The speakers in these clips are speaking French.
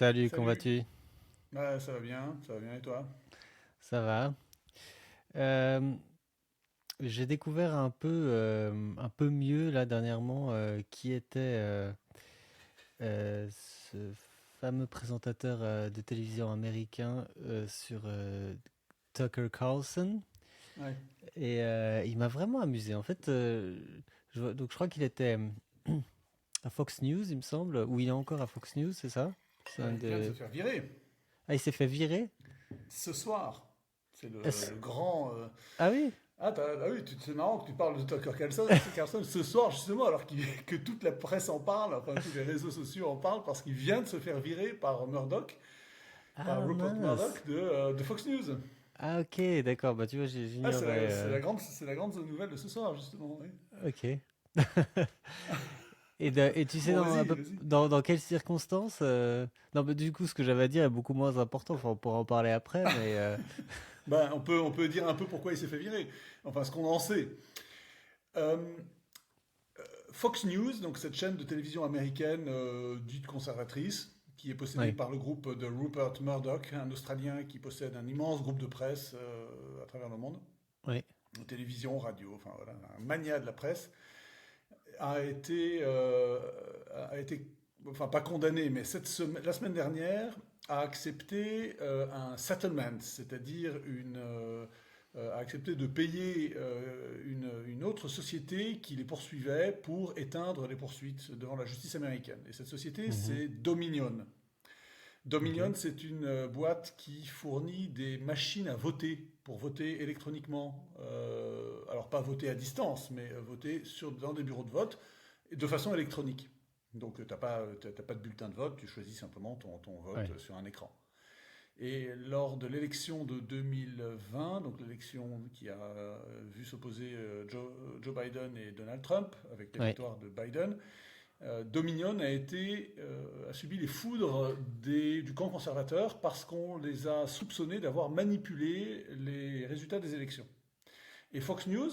Salut, comment Salut. vas-tu? Ça va bien et toi? Ça va? Euh, j'ai découvert un peu mieux là dernièrement qui était ce fameux présentateur de télévision américain sur Tucker Carlson Ouais. et il m'a vraiment amusé. En fait, donc je crois qu'il était à Fox News, il me semble, ou il est encore à Fox News, c'est ça? C'est un Il vient de se de... faire virer Ah, il s'est fait virer? ce soir. C'est Ah, c- le grand. ah oui? Ah oui, c'est marrant que tu parles de Tucker Carlson ce soir, justement, que toute la presse en parle, enfin tous les réseaux sociaux en parlent, parce qu'il vient de se faire virer par Murdoch, par Ah Rupert mince! Murdoch de Fox News. Ah ok, d'accord, bah tu vois, Ah, j'ignorais. c'est la grande nouvelle de ce soir, justement. Oui. Ok. Et tu sais Bon, vas-y, vas-y. dans quelles circonstances non, mais du coup, ce que j'avais à dire est beaucoup moins important, enfin, on pourra en parler après, mais... Ben, on peut dire un peu pourquoi il s'est fait virer. Enfin, ce qu'on en sait. Euh, Fox News, donc cette chaîne de télévision américaine dite conservatrice, qui est possédée Oui, par le groupe de Rupert Murdoch, un Australien qui possède un immense groupe de presse à travers le monde, oui, télévision, radio, enfin voilà, un mania de la presse, a été, euh, a été enfin pas condamné, mais la semaine dernière a accepté un settlement, c'est-à-dire a accepté de payer une autre société qui les poursuivait pour éteindre les poursuites devant la justice américaine. Et cette société, mhm, c'est Dominion. ok, Dominion, c'est une boîte qui fournit des machines à voter, pour voter électroniquement. Alors pas voter à distance, mais voter dans des bureaux de vote de façon électronique. Donc t'as pas de bulletin de vote, tu choisis simplement ton ouais, vote sur un écran. Et lors de l'élection de 2020, donc l'élection qui a vu s'opposer Joe Biden et Donald Trump, avec la ouais, victoire de Biden, Dominion a subi les foudres du camp conservateur parce qu'on les a soupçonnés d'avoir manipulé les résultats des élections. Et Fox News,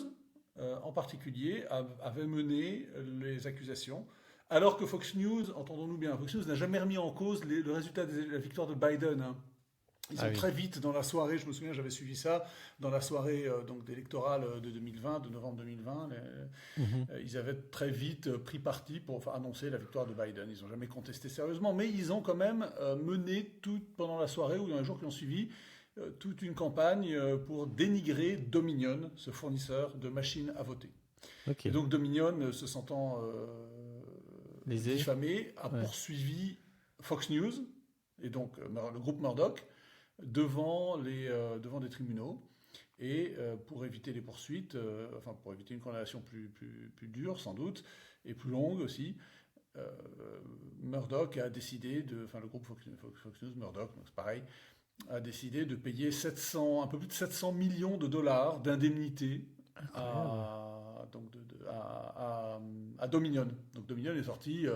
en particulier, avait mené les accusations, alors que Fox News, entendons-nous bien, Fox News n'a jamais remis en cause le résultat de la victoire de Biden, hein. Ils ah ont oui, très vite, dans la soirée, je me souviens, j'avais suivi ça, dans la soirée donc électorale de 2020, de novembre 2020, mhm, ils avaient très vite pris parti pour annoncer la victoire de Biden. Ils n'ont jamais contesté sérieusement, mais ils ont quand même mené pendant la soirée ou dans les jours qui ont suivi toute une campagne pour dénigrer Dominion, ce fournisseur de machines à voter. Et ok, donc Dominion, se sentant lésé, diffamé, a ouais, poursuivi Fox News et donc le groupe Murdoch devant des tribunaux. Et pour éviter les poursuites, enfin pour éviter une condamnation plus dure sans doute, et plus longue aussi, euh, Murdoch a décidé enfin le groupe Fox News, Murdoch, donc c'est pareil, a décidé de payer un peu plus de 700 millions de dollars d'indemnités incroyable. à Dominion. Donc Dominion est sorti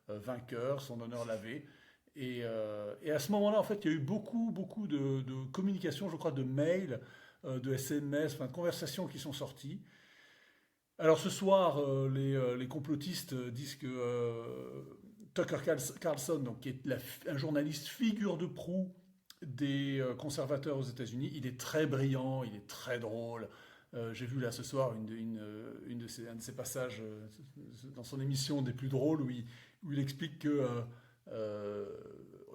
vainqueur, son honneur lavé. Et à ce moment-là, en fait, il y a eu beaucoup de communications, je crois, de mails, de SMS, enfin, de conversations qui sont sorties. Alors ce soir, les complotistes disent que Carlson, donc, qui est un journaliste figure de proue des conservateurs aux États-Unis, il est très brillant, il est très drôle. J'ai vu là ce soir un de ses passages dans son émission des plus drôles où il explique que euh,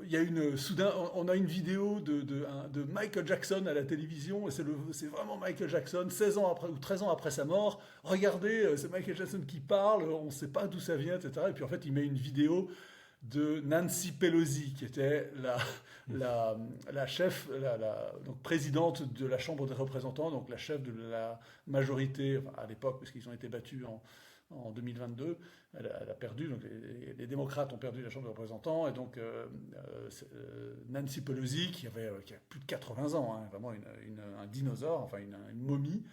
il y a soudain, on a une vidéo de Michael Jackson à la télévision, et c'est vraiment Michael Jackson, 16 ans après ou 13 ans après sa mort. Regardez, c'est Michael Jackson qui parle, on ne sait pas d'où ça vient, etc. Et puis en fait, il met une vidéo de Nancy Pelosi, qui était la chef, donc présidente de la Chambre des représentants, donc la chef de la majorité, enfin, à l'époque, parce qu'ils ont été battus en 2022. Elle a perdu, donc les démocrates ont perdu la Chambre des représentants, et donc Nancy Pelosi, qui a plus de 80 ans, hein, vraiment un dinosaure, enfin une momie.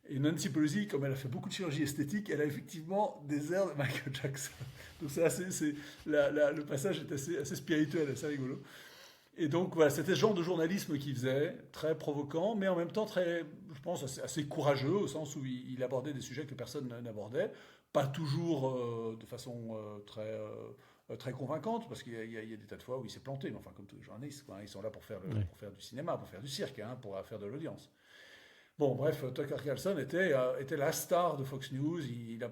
Et Nancy Pelosi, comme elle a fait beaucoup de chirurgie esthétique, elle a effectivement des airs de Michael Jackson. Donc le passage est assez spirituel, assez rigolo. Et donc voilà, c'était ce genre de journalisme qu'il faisait, très provoquant, mais en même temps très, je pense, assez courageux, au sens où il abordait des sujets que personne n'abordait, pas toujours de façon très très convaincante, parce qu'il y a des tas de fois où il s'est planté, mais enfin, comme tous les journalistes, quoi, ils sont là pour faire Ouais. du cinéma, pour faire du cirque, hein, pour faire de l'audience. Bon, bref, Tucker Carlson était la star de Fox News, il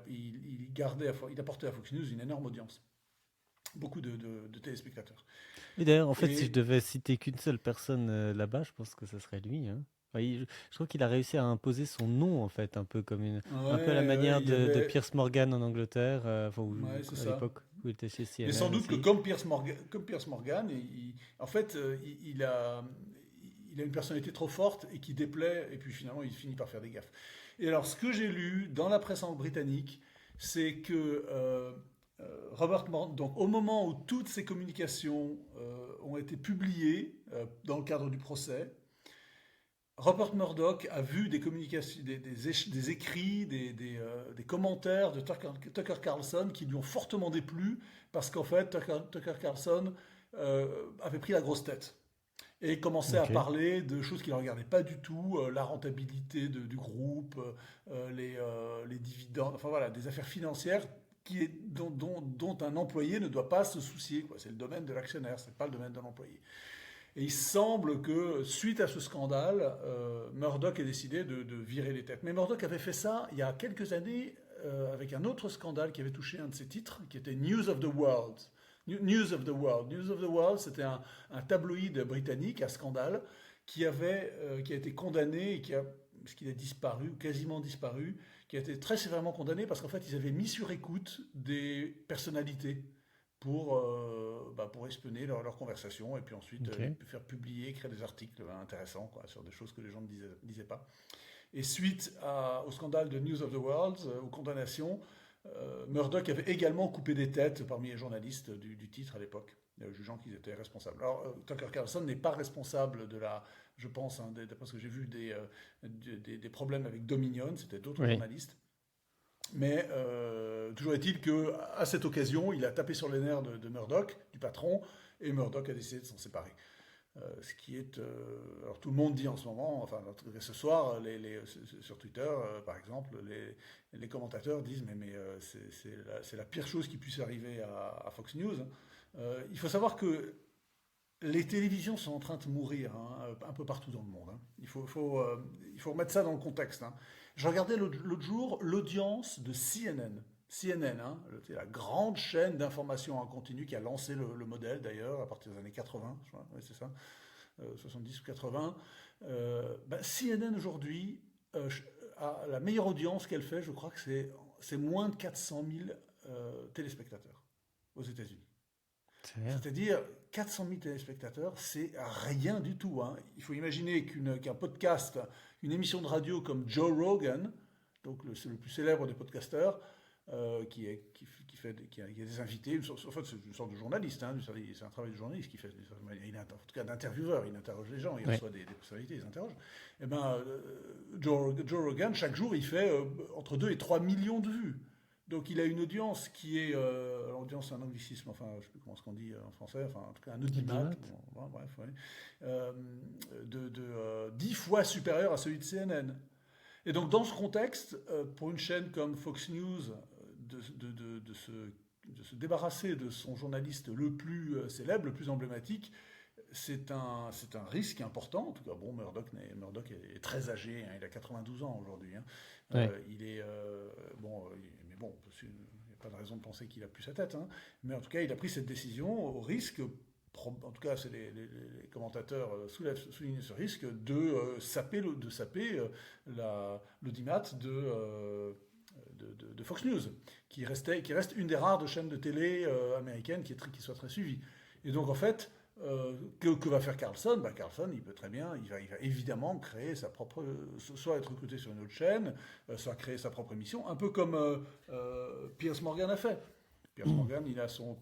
apportait à Fox News une énorme audience, beaucoup de téléspectateurs. Et d'ailleurs, en fait, si je Et devais citer qu'une seule personne là-bas, je pense que ce serait lui, hein. Enfin, je trouve qu'il a réussi à imposer son nom, en fait, un peu à la ouais, manière il y de avait... Piers Morgan en Angleterre, enfin, Ouais, c'est à ça. l'époque où il était chez Mais sans CNN doute que aussi. comme Piers Morgan, en fait, il a une personnalité trop forte et qui déplaît, et puis finalement, il finit par faire des gaffes. Et alors, ce que j'ai lu dans la presse britannique, c'est que Robert Murdoch, donc au moment où toutes ces communications ont été publiées dans le cadre du procès, Rupert Murdoch a vu des communications, des écrits, des commentaires de Tucker Carlson qui lui ont fortement déplu parce qu'en fait, Tucker Carlson avait pris la grosse tête et commençait à Ok. parler de choses qui ne le regardaient pas du tout, la rentabilité du groupe, les dividendes, enfin voilà, des affaires financières dont un employé ne doit pas se soucier, quoi. C'est le domaine de l'actionnaire, c'est pas le domaine de l'employé. Et il semble que, suite à ce scandale, Murdoch ait décidé de virer les têtes. Mais Murdoch avait fait ça il y a quelques années avec un autre scandale qui avait touché un de ses titres, qui était News of the World. News of the World. News of the World, c'était un tabloïd britannique à scandale qui a été condamné et parce qu'il a disparu, quasiment disparu, qui a été très sévèrement condamné parce qu'en fait, ils avaient mis sur écoute des personnalités pour espionner leur conversation et puis ensuite Ok. faire publier, écrire des articles intéressants quoi, sur des choses que les gens ne disaient pas. Et suite au scandale de News of the World, aux condamnations, Murdoch avait également coupé des têtes parmi les journalistes du titre à l'époque, jugeant qu'ils étaient responsables. Alors, Tucker Carlson n'est pas responsable je pense, hein, parce que j'ai vu des problèmes avec Dominion, c'était d'autres Oui. journalistes. Mais toujours est-il qu'à cette occasion, il a tapé sur les nerfs de Murdoch, du patron, et Murdoch a décidé de s'en séparer. Ce qui est. Alors tout le monde dit en ce moment, enfin ce soir, sur Twitter, par exemple, les commentateurs disent mais c'est la pire chose qui puisse arriver à Fox News. Il faut savoir que les télévisions sont en train de mourir hein, un peu partout dans le monde. Hein. Il faut remettre ça dans le contexte. Hein. Je regardais l'autre jour l'audience de CNN. CNN, hein, c'est la grande chaîne d'information en continu qui a lancé le modèle d'ailleurs à partir des années 80, je crois, ouais, c'est ça, 70 ou 80. CNN aujourd'hui a la meilleure audience qu'elle fait, je crois que c'est moins de 400 000 téléspectateurs aux États-Unis. C'est bien. C'est-à-dire 400 000 téléspectateurs, c'est rien du tout. Hein. Il faut imaginer qu'un podcast, une émission de radio comme Joe Rogan, donc c'est le plus célèbre des podcasteurs, qui a des invités, en fait c'est une sorte de journaliste, hein, c'est un travail de journaliste qui fait, en tout cas d'intervieweur, il interroge les gens, il Ouais. reçoit des personnalités, il les interroge. Et ben, Joe Rogan, chaque jour, il fait entre 2 et 3 millions de vues. Donc il a une audience qui est, l'audience c'est un anglicisme, enfin je ne sais plus comment ce qu'on dit en français, enfin en tout cas un audimat, Audimat. bon, bref, ouais, de 10 fois supérieur à celui de CNN. Et donc dans ce contexte, pour une chaîne comme Fox News, de se débarrasser de son journaliste le plus célèbre, le plus emblématique, c'est un risque important. En tout cas, bon, Murdoch est très âgé, hein, il a 92 ans aujourd'hui. Hein. Ouais. Il est mais bon, il n'y a pas de raison de penser qu'il a plus sa tête. Hein. Mais en tout cas, il a pris cette décision au risque, en tout cas, c'est les commentateurs soulignent ce risque de saper l'audimat de Fox News, qui reste une des rares de chaînes de télé américaines qui soit très suivie. Et donc, en fait, que va faire Carlson? Carlson, il peut très bien, il va évidemment créer sa propre, soit être recruté sur une autre chaîne, soit créer sa propre émission, un peu comme Piers Morgan a fait. Piers Morgan, il a son,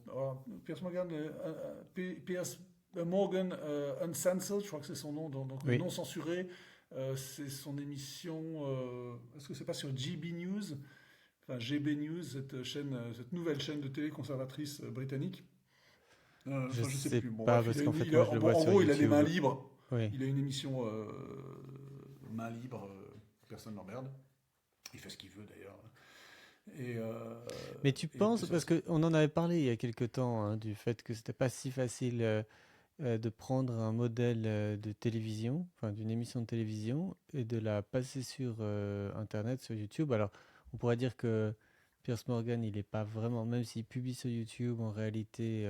Piers Morgan, Piers Morgan Uncensored, je crois que c'est son nom, donc Oui. non censuré. C'est son émission. Est-ce que c'est pas sur GB News, enfin GB News, cette nouvelle chaîne de télé conservatrice britannique? Je Je sais sais plus. Bon, pas, bref, parce qu'en fait, moi, je le vois en sur gros, il a les mains YouTube. libres. Oui. Il a une émission main libre, personne ne l'emmerde. Il fait ce qu'il veut d'ailleurs. Et, Mais tu et penses, parce qu'on en avait parlé il y a quelque temps, hein, du fait que c'était pas si facile de prendre un modèle de télévision, enfin d'une émission de télévision, et de la passer sur Internet, sur YouTube. Alors, on pourrait dire que Piers Morgan, il est pas vraiment, même s'il publie sur YouTube, en réalité,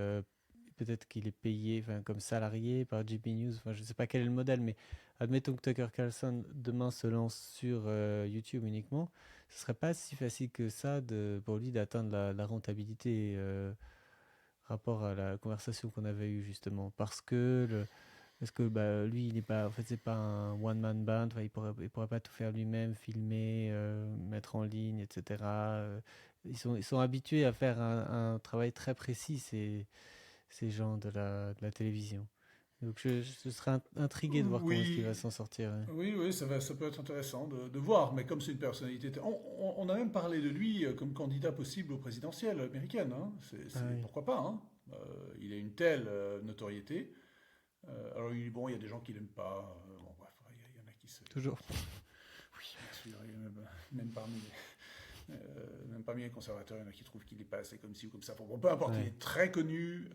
peut-être qu'il est payé, enfin, comme salarié par JP News. Enfin, je sais pas quel est le modèle, mais admettons que Tucker Carlson demain se lance sur YouTube uniquement, ce serait pas si facile que ça pour lui d'atteindre la rentabilité. Rapport à la conversation qu'on avait eue justement parce que bah, lui il est pas en fait c'est pas un one man band, enfin, il pourrait pas tout faire lui-même, filmer, mettre en ligne, etc. Ils sont habitués à faire un travail très précis, ces gens de la télévision. Donc je serais intrigué de voir comment est-ce qu'il va oui, s'en sortir, hein. oui, ça peut être intéressant de voir, mais comme c'est une personnalité, on a même parlé de lui comme candidat possible aux présidentielles américaines, hein. Ah oui, Pourquoi pas, hein. Il a une telle notoriété. Alors bon, il y a des gens qui l'aiment pas. Bon, bref, il y en a qui se. toujours. Oui, bien sûr, il y en a même parmi même parmi les conservateurs, il y en a qui trouvent qu'il est pas assez comme ci ou comme ça. Bon, peu importe, il Ouais, est très connu.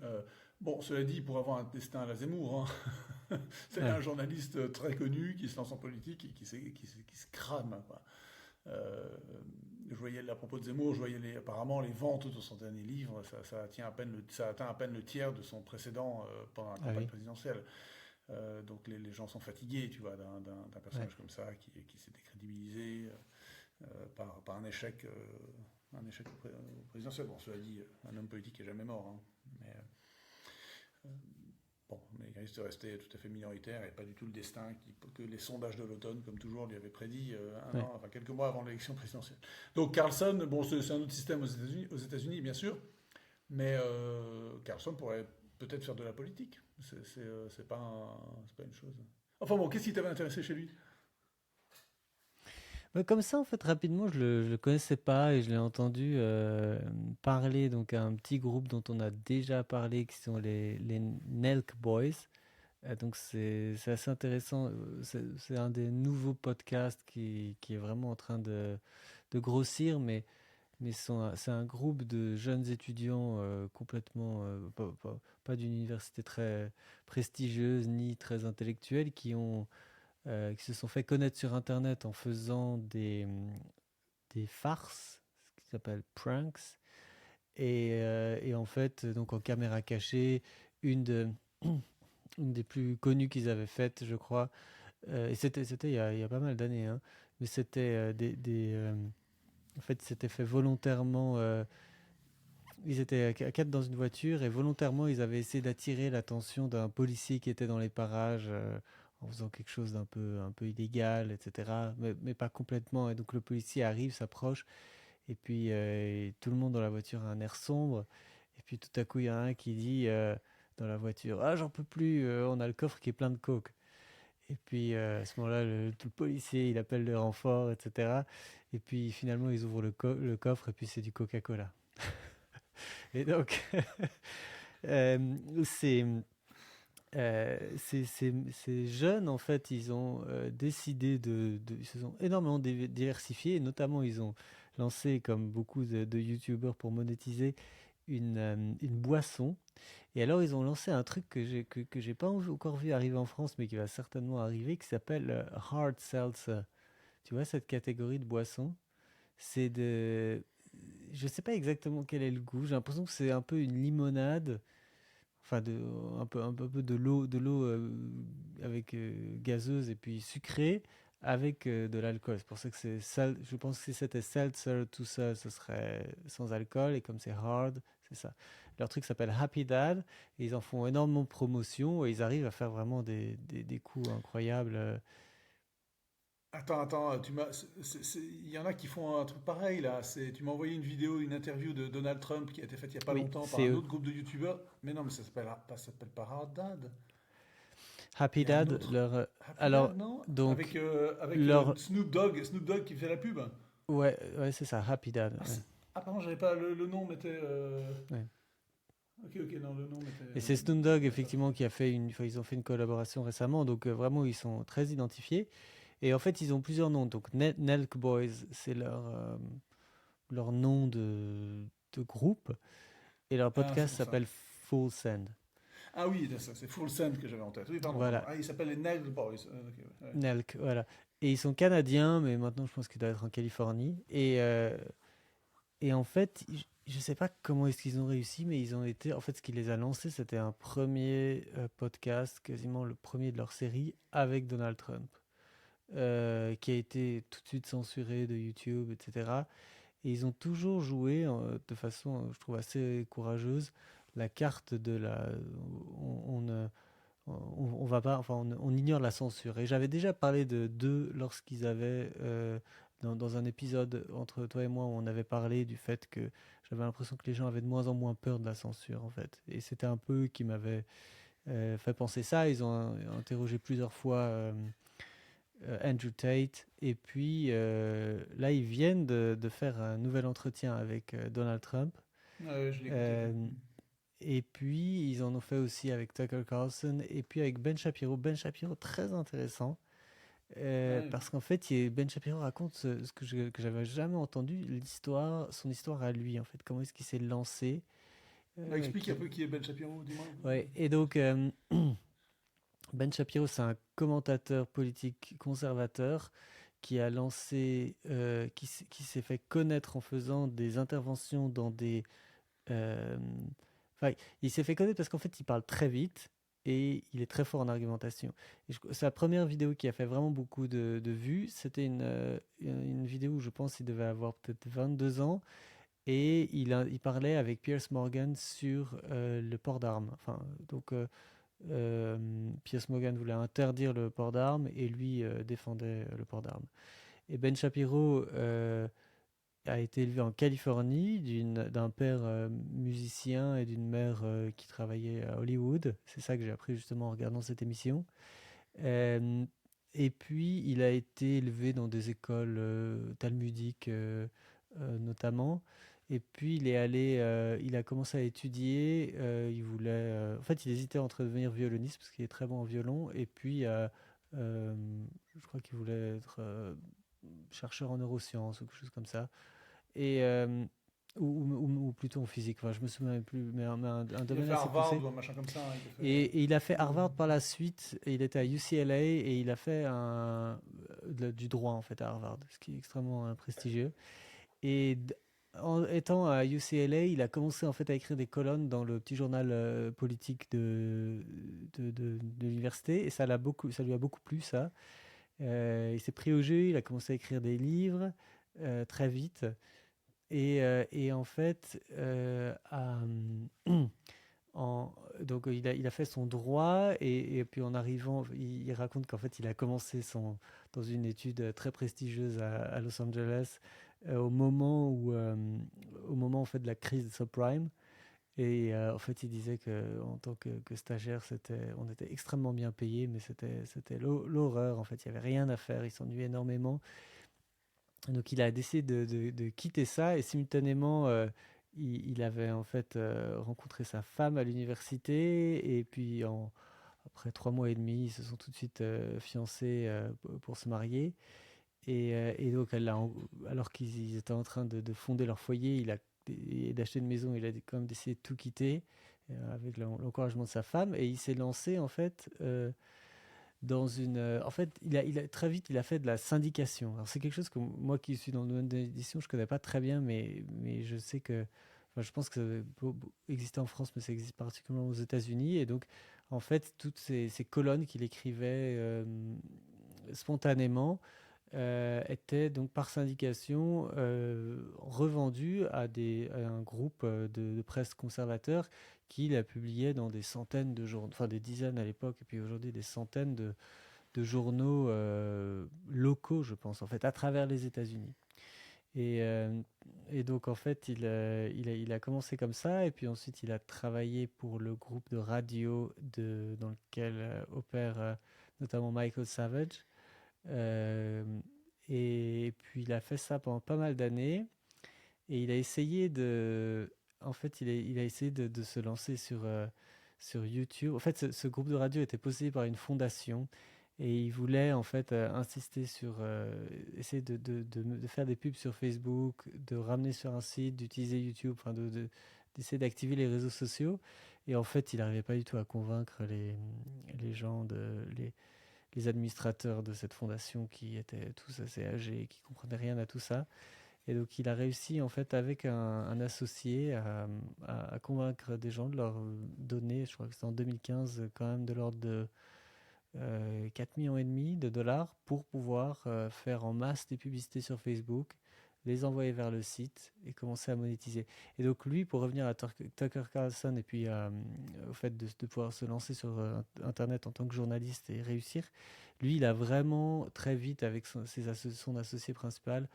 Bon, cela dit, pour avoir un destin à la Zemmour, hein, c'est un ouais, journaliste très connu qui se lance en politique et qui se crame, quoi. Euh, je voyais à propos de Zemmour, je voyais apparemment les ventes de son dernier livre, ça atteint à peine le tiers de son précédent pendant la ah campagne oui, présidentielle. Donc les gens sont fatigués, tu vois, d'un ouais. personnage comme ça qui s'est décrédibilisé par un échec au présidentiel. Bon, cela dit, un homme politique est jamais mort, hein, mais euh, bon, mais il risque de rester tout à fait minoritaire et pas du tout le destin que les sondages de l'automne, comme toujours, lui avaient prédit Ouais. quelques mois avant l'élection présidentielle. Donc Carlson, bon, c'est un autre système aux États-Unis, bien sûr, mais Carlson pourrait peut-être faire de la politique. C'est pas une chose. Enfin bon, qu'est-ce qui t'avait intéressé chez lui? Ouais, comme ça, en fait, rapidement, je le connaissais pas et je l'ai entendu parler donc à un petit groupe dont on a déjà parlé, qui sont les Nelk Boys. Donc c'est assez intéressant. C'est un des nouveaux podcasts qui est vraiment en train de grossir, mais c'est un groupe de jeunes étudiants complètement pas d'une université très prestigieuse ni très intellectuelle qui se sont fait connaître sur Internet en faisant des farces, ce qui s'appelle pranks, et en fait, donc en caméra cachée, une, de, une des plus connues qu'ils avaient faites, je crois, et c'était il y a pas mal d'années, hein, mais c'était en fait, c'était fait volontairement. Ils étaient à quatre dans une voiture et volontairement, ils avaient essayé d'attirer l'attention d'un policier qui était dans les parages en faisant quelque chose un peu illégal, etc. Mais pas complètement. Et donc le policier arrive, s'approche, et puis tout le monde dans la voiture a un air sombre. Et puis tout à coup, il y en a un qui dit dans la voiture: Ah, j'en peux plus, on a le coffre qui est plein de coke. Et puis à ce moment-là, tout le policier, il appelle le renfort, etc. Et puis finalement, ils ouvrent le coffre et puis c'est du Coca-Cola. Et donc, euh, c'est, ces jeunes, en fait, ils ont décidé ils se sont énormément diversifiés. Et notamment, ils ont lancé, comme beaucoup de YouTubers pour monétiser, une boisson. Et alors, ils ont lancé un truc que j'ai pas encore vu arriver en France, mais qui va certainement arriver, qui s'appelle Hard Seltzer. Tu vois, cette catégorie de boisson, c'est de... Je sais pas exactement quel est le goût. J'ai l'impression que c'est un peu une limonade, enfin un peu de l'eau avec gazeuse et puis sucrée avec de l'alcool. C'est pour ça que c'est sal. Je pense que si c'était seltzer tout seul, ce serait sans alcool et comme c'est hard, c'est ça. Leur truc s'appelle Happy Dad et ils en font énormément de promotion et ils arrivent à faire vraiment des coups incroyables. Attends, il y en a qui font un truc pareil là. Tu m'as envoyé une vidéo, une interview de Donald Trump qui a été faite il n'y a pas Oui, longtemps par c'est un eux. autre groupe de youtubeurs. Mais non, mais ça s'appelle pas Hard Dad. Happy Il y a un Dad, autre. leur Happy alors Dad, non? donc Avec leur Snoop Dogg qui fait la pub. ouais, c'est ça, Happy Dad. Ah, Ouais, pardon, j'avais pas le nom, mettait. ouais. Ok, non, le nom Et c'est Snoop Dogg mettait pas ça. effectivement qui a fait enfin, ils ont fait une collaboration récemment, donc vraiment ils sont très identifiés. Et en fait ils ont plusieurs noms. Donc Nelk Boys, c'est leur nom de groupe. Et leur Ah, c'est podcast pour ça. s'appelle Full Send. Ah oui, c'est Full Send que j'avais en tête. Oui, pardon, pardon. Voilà, Ah, il s'appelle les Nailed Boys. Ok, ouais, ouais. Nelk, voilà. Et ils sont canadiens, mais maintenant je pense qu'ils doivent être en Californie. Et en fait, je sais pas comment est-ce qu'ils ont réussi, mais ils ont été. En fait, ce qui les a lancés, c'était un premier podcast, quasiment le premier de leur série, avec Donald Trump, qui a été tout de suite censuré de YouTube, etc. Et ils ont toujours joué de façon, je trouve, assez courageuse la carte de la. On ne- on va pas, enfin, on ignore la censure. Et j'avais déjà parlé de d'eux lorsqu'ils avaient, dans un épisode entre toi et moi, où on avait parlé du fait que j'avais l'impression que les gens avaient de moins en moins peur de la censure, en fait. Et c'était un peu eux qui m'avaient fait penser ça. Ils ont interrogé plusieurs fois Andrew Tate. Et puis là, ils viennent de faire un nouvel entretien avec Donald Trump. Ouais, je l'ai écouté. Ouais. Euh, et puis, ils en ont fait aussi avec Tucker Carlson et puis avec Ben Shapiro. Ben Shapiro, très intéressant. Ouais. Parce qu'en fait, Ben Shapiro raconte ce que j'avais jamais entendu, son histoire à lui, en fait. Comment est-ce qu'il s'est lancé. Bah, explique un Qui... peu qui est Ben Shapiro, dis-moi. Ouais, et donc, Ben Shapiro, c'est un commentateur politique conservateur qui a lancé, qui s'est fait connaître en faisant des interventions dans des euh, enfin, il s'est fait connaître parce qu'en fait, il parle très vite et il est très fort en argumentation. Sa première vidéo qui a fait vraiment beaucoup de vues, c'était une vidéo où je pense qu'il devait avoir peut-être 22 ans et il parlait avec Piers Morgan sur le port d'armes. Enfin, donc, euh, Piers Morgan voulait interdire le port d'armes et lui défendait le port d'armes. Et Ben Shapiro a été élevé en Californie d'un père musicien et d'une mère qui travaillait à Hollywood. C'est ça que j'ai appris justement en regardant cette émission. Euh, et puis, il a été élevé dans des écoles talmudiques notamment. Et puis, il a commencé à étudier. Il voulait, en fait, il hésitait entre devenir violoniste parce qu'il est très bon en violon. Et puis, euh, je crois qu'il voulait être chercheur en neurosciences ou quelque chose comme ça et ou plutôt en physique. Enfin, je me souviens même plus, mais un Il a domaine fait assez Harvard poussé. ou un machin comme ça, hein. Il a fait, Et il a fait Harvard par la suite. Et il était à UCLA et il a fait du droit en fait à Harvard, ce qui est extrêmement prestigieux. Et en étant à UCLA, il a commencé en fait à écrire des colonnes dans le petit journal politique de l'université et ça lui a beaucoup plu ça. Il s'est pris au jeu, il a commencé à écrire des livres très vite. Et en fait, en, donc il a fait son droit et puis en arrivant, il raconte qu'en fait il a commencé dans une étude très prestigieuse à Los Angeles au moment en fait de la crise de subprime. Et en fait, il disait que en tant que stagiaire, on était extrêmement bien payé, mais c'était l'horreur. En fait, il y avait rien à faire. Il s'ennuyait énormément. Donc il a décidé de quitter ça et simultanément il avait en fait rencontré sa femme à l'université et puis après 3 mois et demi ils se sont tout de suite fiancés pour se marier et donc alors qu'ils étaient en train de fonder leur foyer et d'acheter une maison il a quand même décidé de tout quitter avec l'encouragement de sa femme et il s'est lancé en fait en fait, très vite, il a fait de la syndication. Alors, c'est quelque chose que moi qui suis dans le domaine de l'édition, je connais pas très bien, mais je sais que, enfin, je pense que ça peut exister en France, mais ça existe particulièrement aux États-Unis. Et donc, en fait, toutes ces colonnes qu'il écrivait spontanément étaient donc par syndication revendues à un groupe de presse conservateur qui la publiait dans des centaines de journaux, enfin des dizaines à l'époque, et puis aujourd'hui des centaines de journaux locaux, je pense, en fait, à travers les États-Unis. Et, euh, et donc, en fait, il a commencé comme ça, et puis ensuite, il a travaillé pour le groupe de radio dans lequel opère notamment Michael Savage. Euh, et puis, il a fait ça pendant pas mal d'années, et il a essayé en fait, il a essayé de se lancer sur YouTube. En fait, ce groupe de radio était possédé par une fondation Et il voulait en fait insister sur essayer de faire des pubs sur Facebook, de ramener sur un site, d'utiliser YouTube, enfin d'essayer d'activer les réseaux sociaux. Et en fait, il n'arrivait pas du tout à convaincre les gens, les administrateurs de cette fondation qui étaient tous assez âgés, qui comprenaient rien à tout ça. Et donc, il a réussi, en fait, avec un associé, à convaincre des gens de leur donner, je crois que c'était en 2015, quand même de l'ordre de 4 millions et demi de dollars pour pouvoir faire en masse des publicités sur Facebook, les envoyer vers le site et commencer à monétiser. Et donc, lui, pour revenir à Tucker Carlson et puis au fait de pouvoir se lancer sur Internet en tant que journaliste et réussir, lui, il a vraiment très vite, avec son associé principal,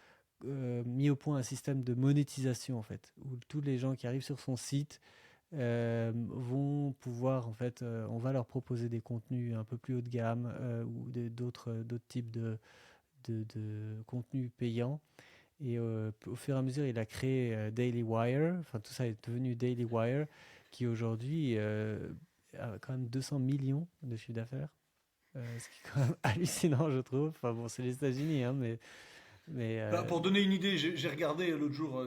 mis au point un système de monétisation en fait, où tous les gens qui arrivent sur son site vont pouvoir en fait, on va leur proposer des contenus un peu plus haut de gamme ou d'autres types de contenus payants. Et au fur et à mesure, il a créé Daily Wire. Enfin, tout ça est devenu Daily Wire, qui aujourd'hui a quand même 200 millions de chiffre d'affaires. Ce qui est quand même hallucinant, je trouve. Enfin bon, c'est les États-Unis, hein, mais Bah, pour donner une idée, j'ai regardé l'autre jour,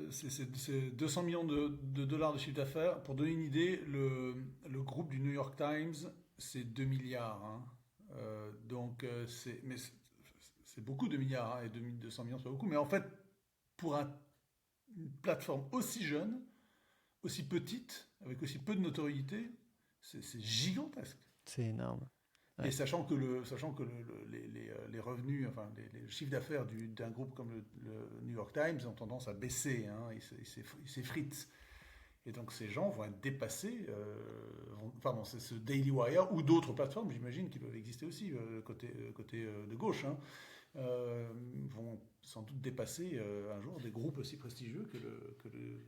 c'est 200 millions de dollars de chiffre d'affaires. Pour donner une idée, le groupe du New York Times, c'est 2 milliards, hein. Donc, c'est beaucoup 2 milliards, hein, et 200 millions, c'est pas beaucoup. Mais en fait, pour une plateforme aussi jeune, aussi petite, avec aussi peu de notoriété, c'est gigantesque. c'est énorme. Et Ouais. sachant que les revenus, enfin les chiffres d'affaires d'un groupe comme le New York Times ont tendance à baisser, hein, ils s'effritent. Et donc ces gens vont être dépassés, pardon, c'est ce Daily Wire ou d'autres plateformes, j'imagine, qui peuvent exister aussi, côté de gauche, hein, vont sans doute dépasser un jour des groupes aussi prestigieux que le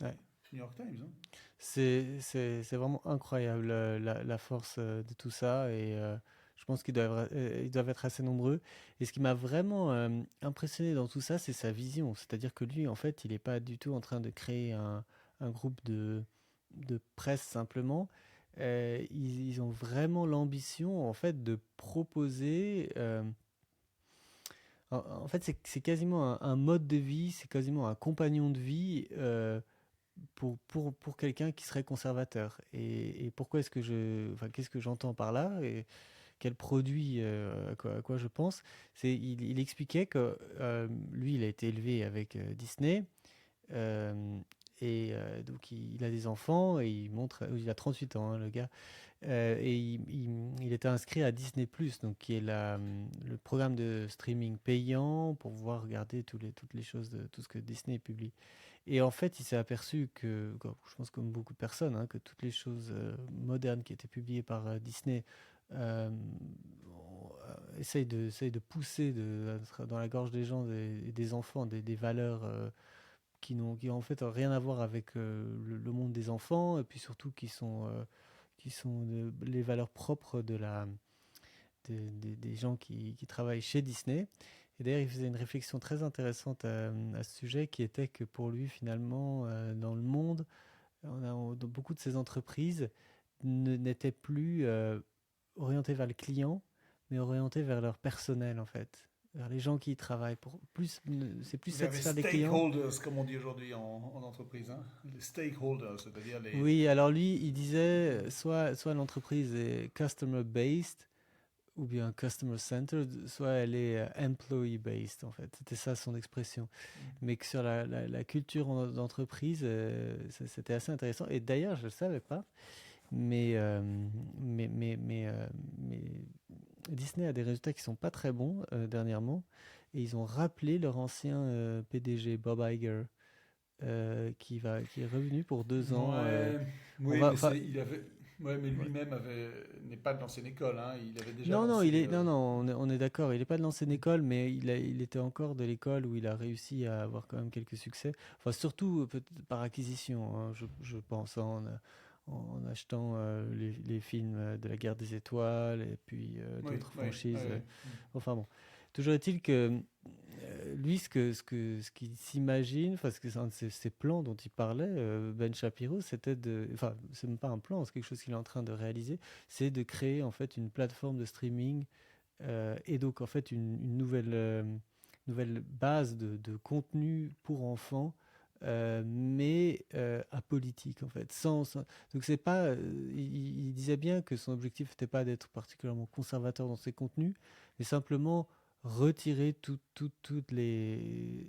Ouais. New York Times, hein. C'est vraiment incroyable la force de tout ça et je pense ils doivent être assez nombreux. Et ce qui m'a vraiment impressionné dans tout ça, c'est sa vision. C'est-à-dire que lui, en fait, il n'est pas du tout en train de créer un groupe de presse simplement. Ils ont vraiment l'ambition, en fait, de proposer. En fait, c'est quasiment un mode de vie, c'est quasiment un compagnon de vie. Pour quelqu'un qui serait conservateur. Et pourquoi est-ce que enfin, qu'est-ce que j'entends par là et quel produit à quoi je pense. Il expliquait que lui, il a été élevé avec Disney. euh, et donc il a des enfants et il a 38 ans, hein, le gars. Et il était inscrit à Disney+, donc qui est le programme de streaming payant pour pouvoir regarder toutes les choses, tout ce que Disney publie. Et en fait, il s'est aperçu je pense comme beaucoup de personnes, hein, que toutes les choses modernes qui étaient publiées par Disney euh, essayent de pousser dans la gorge des gens, des enfants, des valeurs qui ont en fait rien à voir avec le monde des enfants, et puis surtout qui sont les valeurs propres des gens qui travaillent chez Disney. Et d'ailleurs, il faisait une réflexion très intéressante à ce sujet, qui était que pour lui, finalement, dans le monde, dans beaucoup de ces entreprises n'étaient plus orientées vers le client, mais orientées vers leur personnel, en fait. Vers les gens qui y travaillent. C'est plus Vers les satisfaire les clients. stakeholders, comme on dit aujourd'hui en entreprise, hein. Les stakeholders, c'est-à-dire Oui, alors lui, il disait soit l'entreprise est customer based ou bien customer centered, soit elle est employee based en fait. C'était ça son expression. Mais que sur la culture d'entreprise, c'était assez intéressant. Et d'ailleurs, je ne le savais pas, mais, euh, mais Disney a des résultats qui sont pas très bons dernièrement. Et ils ont rappelé leur ancien PDG Bob Iger, qui est revenu pour 2 ans. Ouais, On oui, va, mais enfin, ouais, mais ouais. lui-même n'est pas de l'ancienne école, hein. Il avait déjà Non, non, lancé. non, non, on est d'accord. Il n'est pas de l'ancienne école, mais il était encore de l'école où il a réussi à avoir quand même quelques succès. Enfin, surtout peut-être par acquisition, hein, je pense, hein, en achetant les films de la Guerre des Étoiles et puis Oui, d'autres oui, oui, franchises. oui. Enfin bon. Toujours est-il que lui, ce qu'il s'imagine, enfin, c'est un de ses plans dont il parlait, Ben Shapiro, c'était enfin, c'est même pas un plan, c'est quelque chose qu'il est en train de réaliser, c'est de créer en fait une plateforme de streaming et donc en fait une nouvelle base de contenu pour enfants, mais apolitique en fait. Donc c'est pas, il disait bien que son objectif n'était pas d'être particulièrement conservateur dans ses contenus, mais simplement retirer toutes les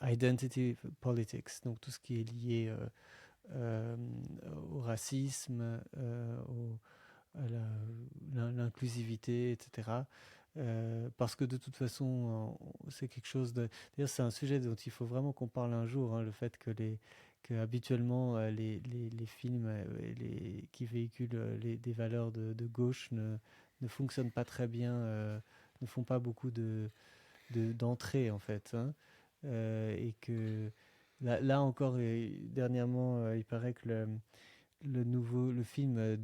identity politics, donc tout ce qui est lié euh, au racisme, à l'inclusivité, etc. Parce que de toute façon, c'est quelque chose de. D'ailleurs, c'est un sujet dont il faut vraiment qu'on parle un jour, hein, le fait que habituellement les films qui véhiculent des valeurs de gauche ne fonctionnent pas très bien, ne font pas beaucoup d'entrées en fait, hein. Et que là encore, dernièrement, il paraît que le film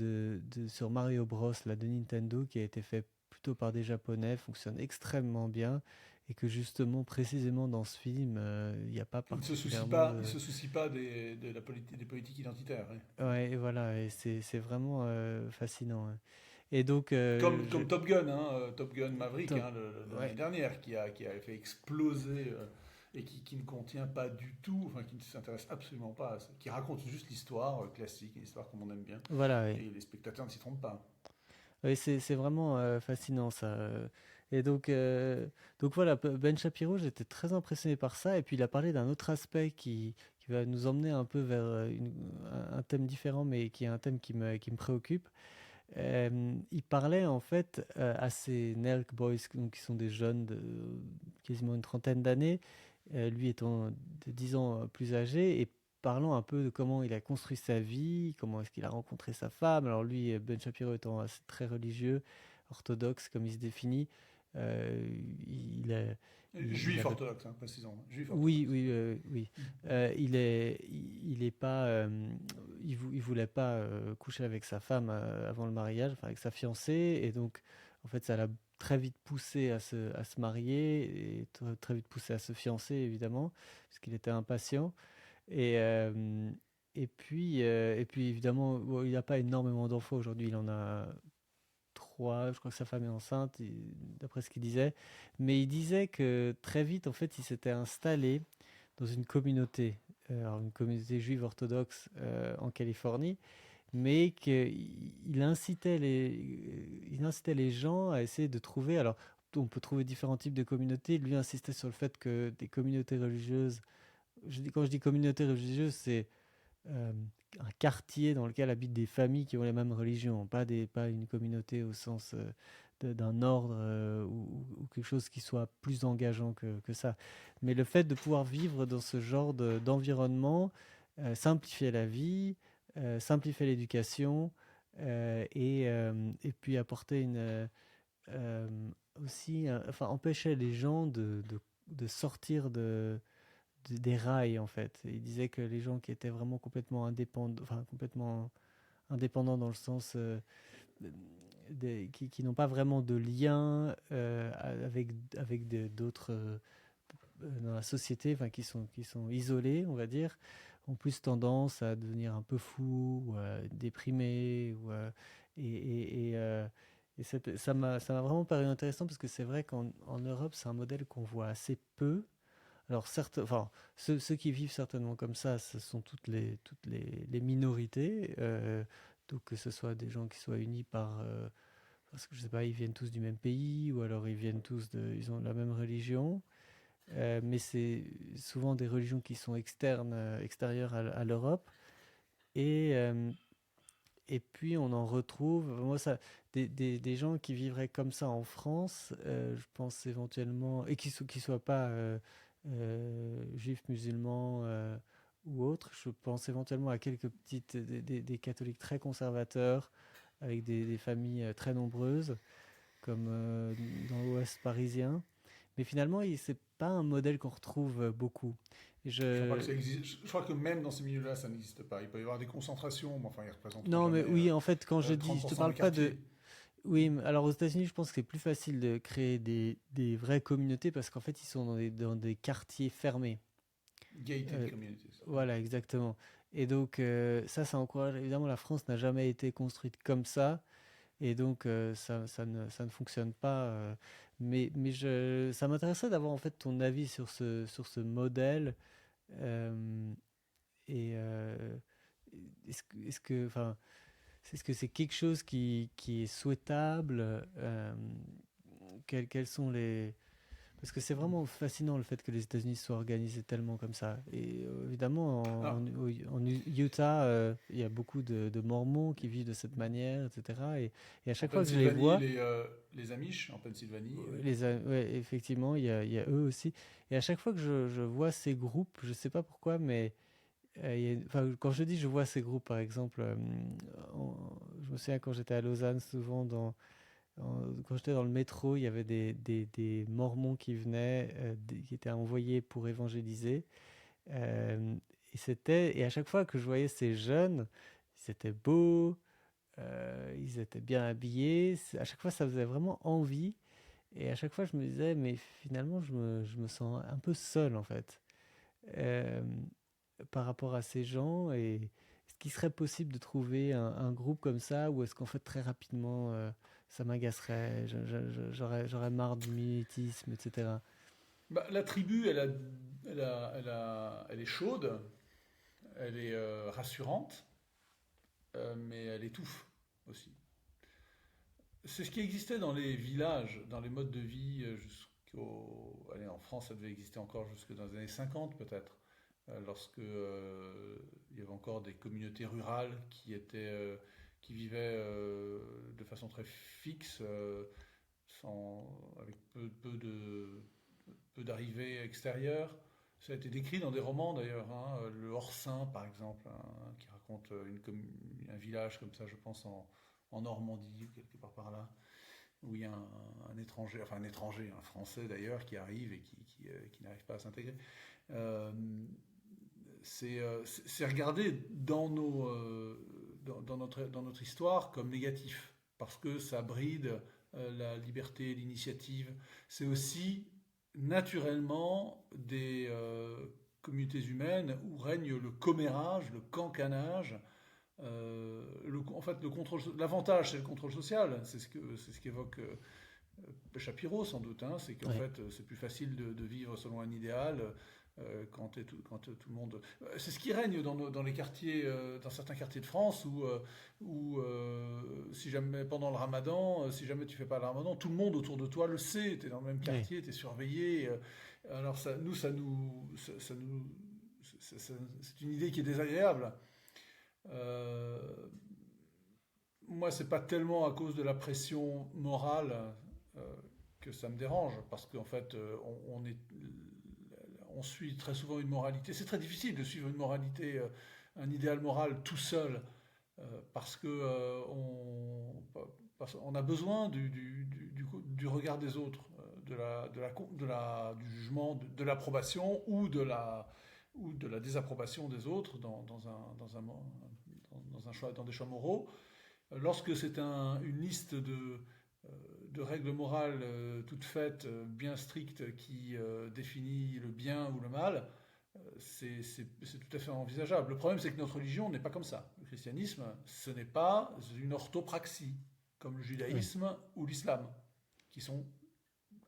sur Mario Bros là, de Nintendo, qui a été fait plutôt par des Japonais, fonctionne extrêmement bien, et que justement, précisément dans ce film, il n'y a pas particulièrement Il de... se soucie pas des politiques identitaires, hein. Ouais, et voilà, et c'est vraiment fascinant, hein. Et donc, Comme Top Gun, hein, Top Gun Maverick, top, hein, l'année ouais, dernière, qui a fait exploser et qui ne contient pas du tout, enfin qui ne s'intéresse absolument pas à ça, qui raconte juste l'histoire classique, une histoire comme on aime bien, voilà, ouais. et les spectateurs ne s'y trompent pas. Oui, c'est vraiment fascinant ça. Et donc voilà, Ben Shapiro, j'étais très impressionné par ça. Et puis il a parlé d'un autre aspect qui va nous emmener un peu vers un thème différent, mais qui est un thème qui me préoccupe. Il parlait en fait à ces Nelk Boys, donc, qui sont des jeunes de quasiment une trentaine d'années, lui étant de 10 ans plus âgé, et parlant un peu de comment il a construit sa vie, comment est-ce qu'il a rencontré sa femme. Alors lui, Ben Shapiro étant très religieux, orthodoxe comme il se définit, euh, il, a- il Juif avait orthodoxe, hein, précisons, juif oui, orthodoxe. oui, oui. Il est pas, il voulait pas coucher avec sa femme avant le mariage, enfin avec sa fiancée, et donc en fait ça l'a très vite poussé à se marier et très vite poussé à se fiancer évidemment, parce qu'il était impatient. Et et puis évidemment, bon, il n'a pas énormément d'enfants aujourd'hui, il en a trois, je crois que sa femme est enceinte, d'après ce qu'il disait. Mais il disait que très vite, en fait, il s'était installé dans une communauté, alors une communauté juive orthodoxe en Californie, mais il incitait les gens à essayer de trouver. Alors, on peut trouver différents types de communautés. Lui insistait sur le fait que des communautés religieuses, quand je dis communauté religieuse, c'est euh, un quartier dans lequel habitent des familles qui ont les mêmes religions, pas une communauté au sens d'un ordre ou quelque chose qui soit plus engageant que ça. Mais le fait de pouvoir vivre dans ce genre d'environnement simplifiait la vie, simplifiait l'éducation et puis apporter euh, aussi, enfin, empêchait les gens de sortir des rails en fait. Il disait que les gens qui étaient vraiment complètement indépendants, enfin complètement indépendants dans le sens qui n'ont pas vraiment de lien avec d'autres dans la société, enfin qui sont isolés, on va dire, ont plus tendance à devenir un peu fous, ou déprimés, et ça m'a vraiment paru intéressant parce que c'est vrai qu'en Europe, c'est un modèle qu'on voit assez peu. Alors certes, enfin, ceux qui vivent certainement comme ça, ce sont les minorités. Donc que ce soit des gens qui soient unis parce que je sais pas, ils viennent tous du même pays ou alors ils ont la même religion. Mais c'est souvent des religions qui sont extérieures à l'Europe. Et, euh, et puis on en retrouve, moi ça, des gens qui vivraient comme ça en France, je pense éventuellement, et qui soient pas juifs, musulmans ou autres, je pense éventuellement à quelques des catholiques très conservateurs, avec des familles très nombreuses, comme dans l'Ouest parisien. Mais finalement, c'est pas un modèle qu'on retrouve beaucoup. Et Je crois pas que je, ça existe. Je crois que même dans ces milieux-là, ça n'existe pas. Il peut y avoir des concentrations, mais enfin, ils représenteront non, mais jamais oui, en fait, quand je dis, je te 30% d'un parle pas de, quartier. Oui, alors aux États-Unis, je pense que c'est plus facile de créer des vraies communautés parce qu'en fait, ils sont dans des quartiers fermés. Gated Euh, communities. voilà, exactement. Et donc, ça encourage. Évidemment, la France n'a jamais été construite comme ça. Et donc, ça ne fonctionne pas. Ça m'intéresserait d'avoir en fait ton avis sur ce modèle. euh, et enfin, est-ce que c'est quelque chose qui est souhaitable? Quels sont les... Parce que c'est vraiment fascinant le fait que les États-Unis soient organisés tellement comme ça. Et évidemment, Alors, en Utah, il y a beaucoup de Mormons qui vivent de cette manière, etc. Et à en chaque fois que je les Pennsylvanie, vois, les Amish, en Pennsylvanie, oui. ouais, effectivement, il y a eux aussi. Et à chaque fois que je vois ces groupes, je sais pas pourquoi, mais enfin, quand je dis je vois ces groupes, par exemple, je me souviens quand j'étais à Lausanne, souvent quand j'étais dans le métro, il y avait des Mormons qui venaient, qui étaient envoyés pour évangéliser. Euh, et à chaque fois que je voyais ces jeunes, ils étaient beaux, ils étaient bien habillés. À chaque fois, ça faisait vraiment envie. Et à chaque fois, je me disais, mais finalement, je me sens un peu seul, en fait, euh, par rapport à ces gens. Et est-ce qu'il serait possible de trouver un groupe comme ça, ou est-ce qu'en fait, très rapidement, ça m'agacerait, j'aurais marre du mimétisme, etc. Bah, la tribu, elle est chaude, elle est rassurante, mais elle étouffe aussi. C'est ce qui existait dans les villages, dans les modes de vie jusqu'au... Allez, en France, ça devait exister encore jusque dans les années 50 peut-être, lorsque il y avait encore des communautés rurales qui vivaient de façon très fixe, avec peu d'arrivées extérieures. Ça a été décrit dans des romans d'ailleurs, hein, le Hors-Saint par exemple, hein, qui raconte un village comme ça, je pense en Normandie ou quelque part par là, où il y a un étranger, enfin un étranger, un Français d'ailleurs, qui arrive et qui n'arrive pas à s'intégrer. Euh, c'est regardé dans notre histoire comme négatif, parce que ça bride la liberté, l'initiative. C'est aussi naturellement des communautés humaines où règne le commérage, le cancanage. En fait, l'avantage, c'est le contrôle social. C'est ce qu'évoque Shapiro, sans doute. Hein, c'est qu'en Ouais. fait, c'est plus facile de vivre selon un idéal quand tout le monde. C'est ce qui règne dans les quartiers, dans certains quartiers de France où si jamais pendant le Ramadan, si jamais tu fais pas le Ramadan, tout le monde autour de toi le sait. Tu es dans le même Ouais. quartier, tu es surveillé. Alors c'est une idée qui est désagréable. Euh, Moi, c'est pas tellement à cause de la pression morale euh, que ça me dérange, parce qu'en fait, on suit très souvent une moralité. C'est très difficile de suivre une moralité, un idéal moral tout seul, parce que on a besoin du regard des autres, du jugement, de l'approbation ou de la désapprobation des autres dans des choix moraux. Lorsque c'est une liste de règles morales toutes faites, bien strictes, qui définit le bien ou le mal, c'est tout à fait envisageable. Le problème, c'est que notre religion n'est pas comme ça. Le christianisme, ce n'est pas une orthopraxie, comme le Oui. judaïsme ou l'islam, qui sont,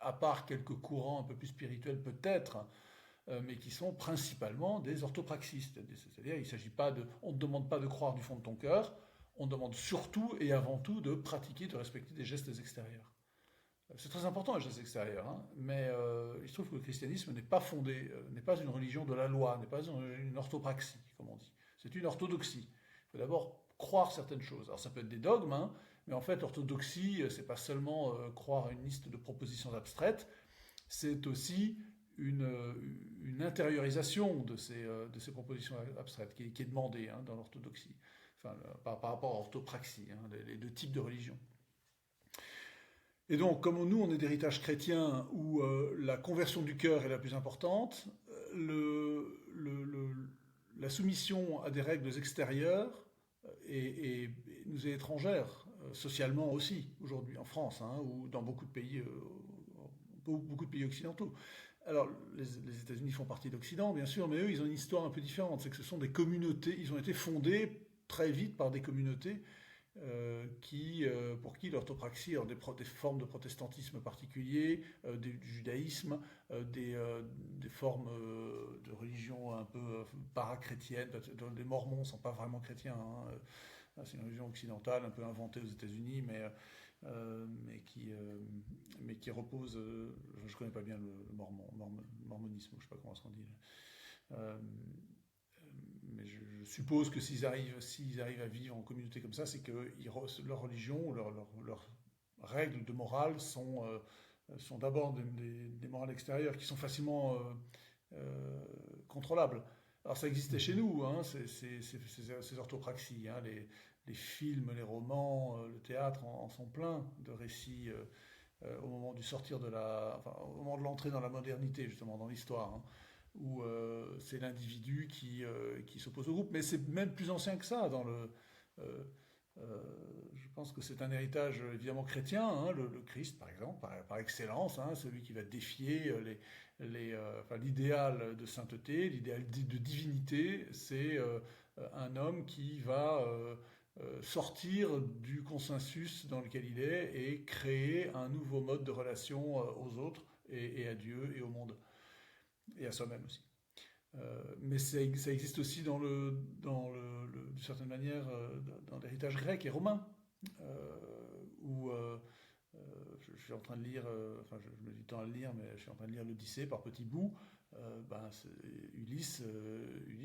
à part quelques courants un peu plus spirituels peut-être, mais qui sont principalement des orthopraxistes. C'est-à-dire, on ne demande pas de croire du fond de ton cœur, on demande surtout et avant tout de pratiquer, de respecter des gestes extérieurs. C'est très important les gestes extérieurs, hein, mais il se trouve que le christianisme n'est pas fondé, n'est pas une religion de la loi, n'est pas une orthopraxie, comme on dit. C'est une orthodoxie. Il faut d'abord croire certaines choses. Alors ça peut être des dogmes, hein, mais en fait l'orthodoxie, c'est pas seulement croire à une liste de propositions abstraites, c'est aussi une intériorisation de ces propositions abstraites qui est demandée, hein, dans l'orthodoxie, enfin, par rapport à l'orthopraxie, hein, les deux types de religions. Et donc, comme nous, on est d'héritage chrétien où la conversion du cœur est la plus importante, la soumission à des règles extérieures nous est étrangère. socialement aussi, aujourd'hui, en France, hein, ou dans beaucoup de pays occidentaux. Alors, les États-Unis font partie de l'Occident, bien sûr, mais eux, ils ont une histoire un peu différente. C'est que ce sont des communautés, ils ont été fondés très vite par des communautés pour qui l'orthopraxie, alors des formes de protestantisme particuliers, du judaïsme, des formes de religion un peu parachrétiennes. Les Mormons ne sont pas vraiment chrétiens, hein. C'est une religion occidentale un peu inventée aux États-Unis, mais qui repose. Je ne connais pas bien le mormonisme, je ne sais pas comment on dit. Euh, mais je suppose que s'ils arrivent à vivre en communauté comme ça, c'est que leur religion, leurs règles de morale sont d'abord des morales extérieures qui sont facilement contrôlables. Alors ça existait chez nous, hein, ces orthopraxies, hein, les films, les romans, le théâtre en sont pleins de récits au moment du sortir au moment de l'entrée dans la modernité justement, dans l'histoire, hein, où c'est l'individu qui s'oppose au groupe. Mais c'est même plus ancien que ça. Euh, je pense que c'est un héritage évidemment chrétien, hein, le Christ par exemple, par excellence, hein, celui qui va défier l'idéal de sainteté, l'idéal de divinité. C'est un homme qui va sortir du consensus dans lequel il est et créer un nouveau mode de relation aux autres et à Dieu et au monde et à soi-même aussi. Mais ça existe aussi d'une certaine manière dans l'héritage grec et romain, où je suis en train de lire, je me dis temps à le lire, mais je suis en train de lire l'Odyssée par petits bouts. Ulysse,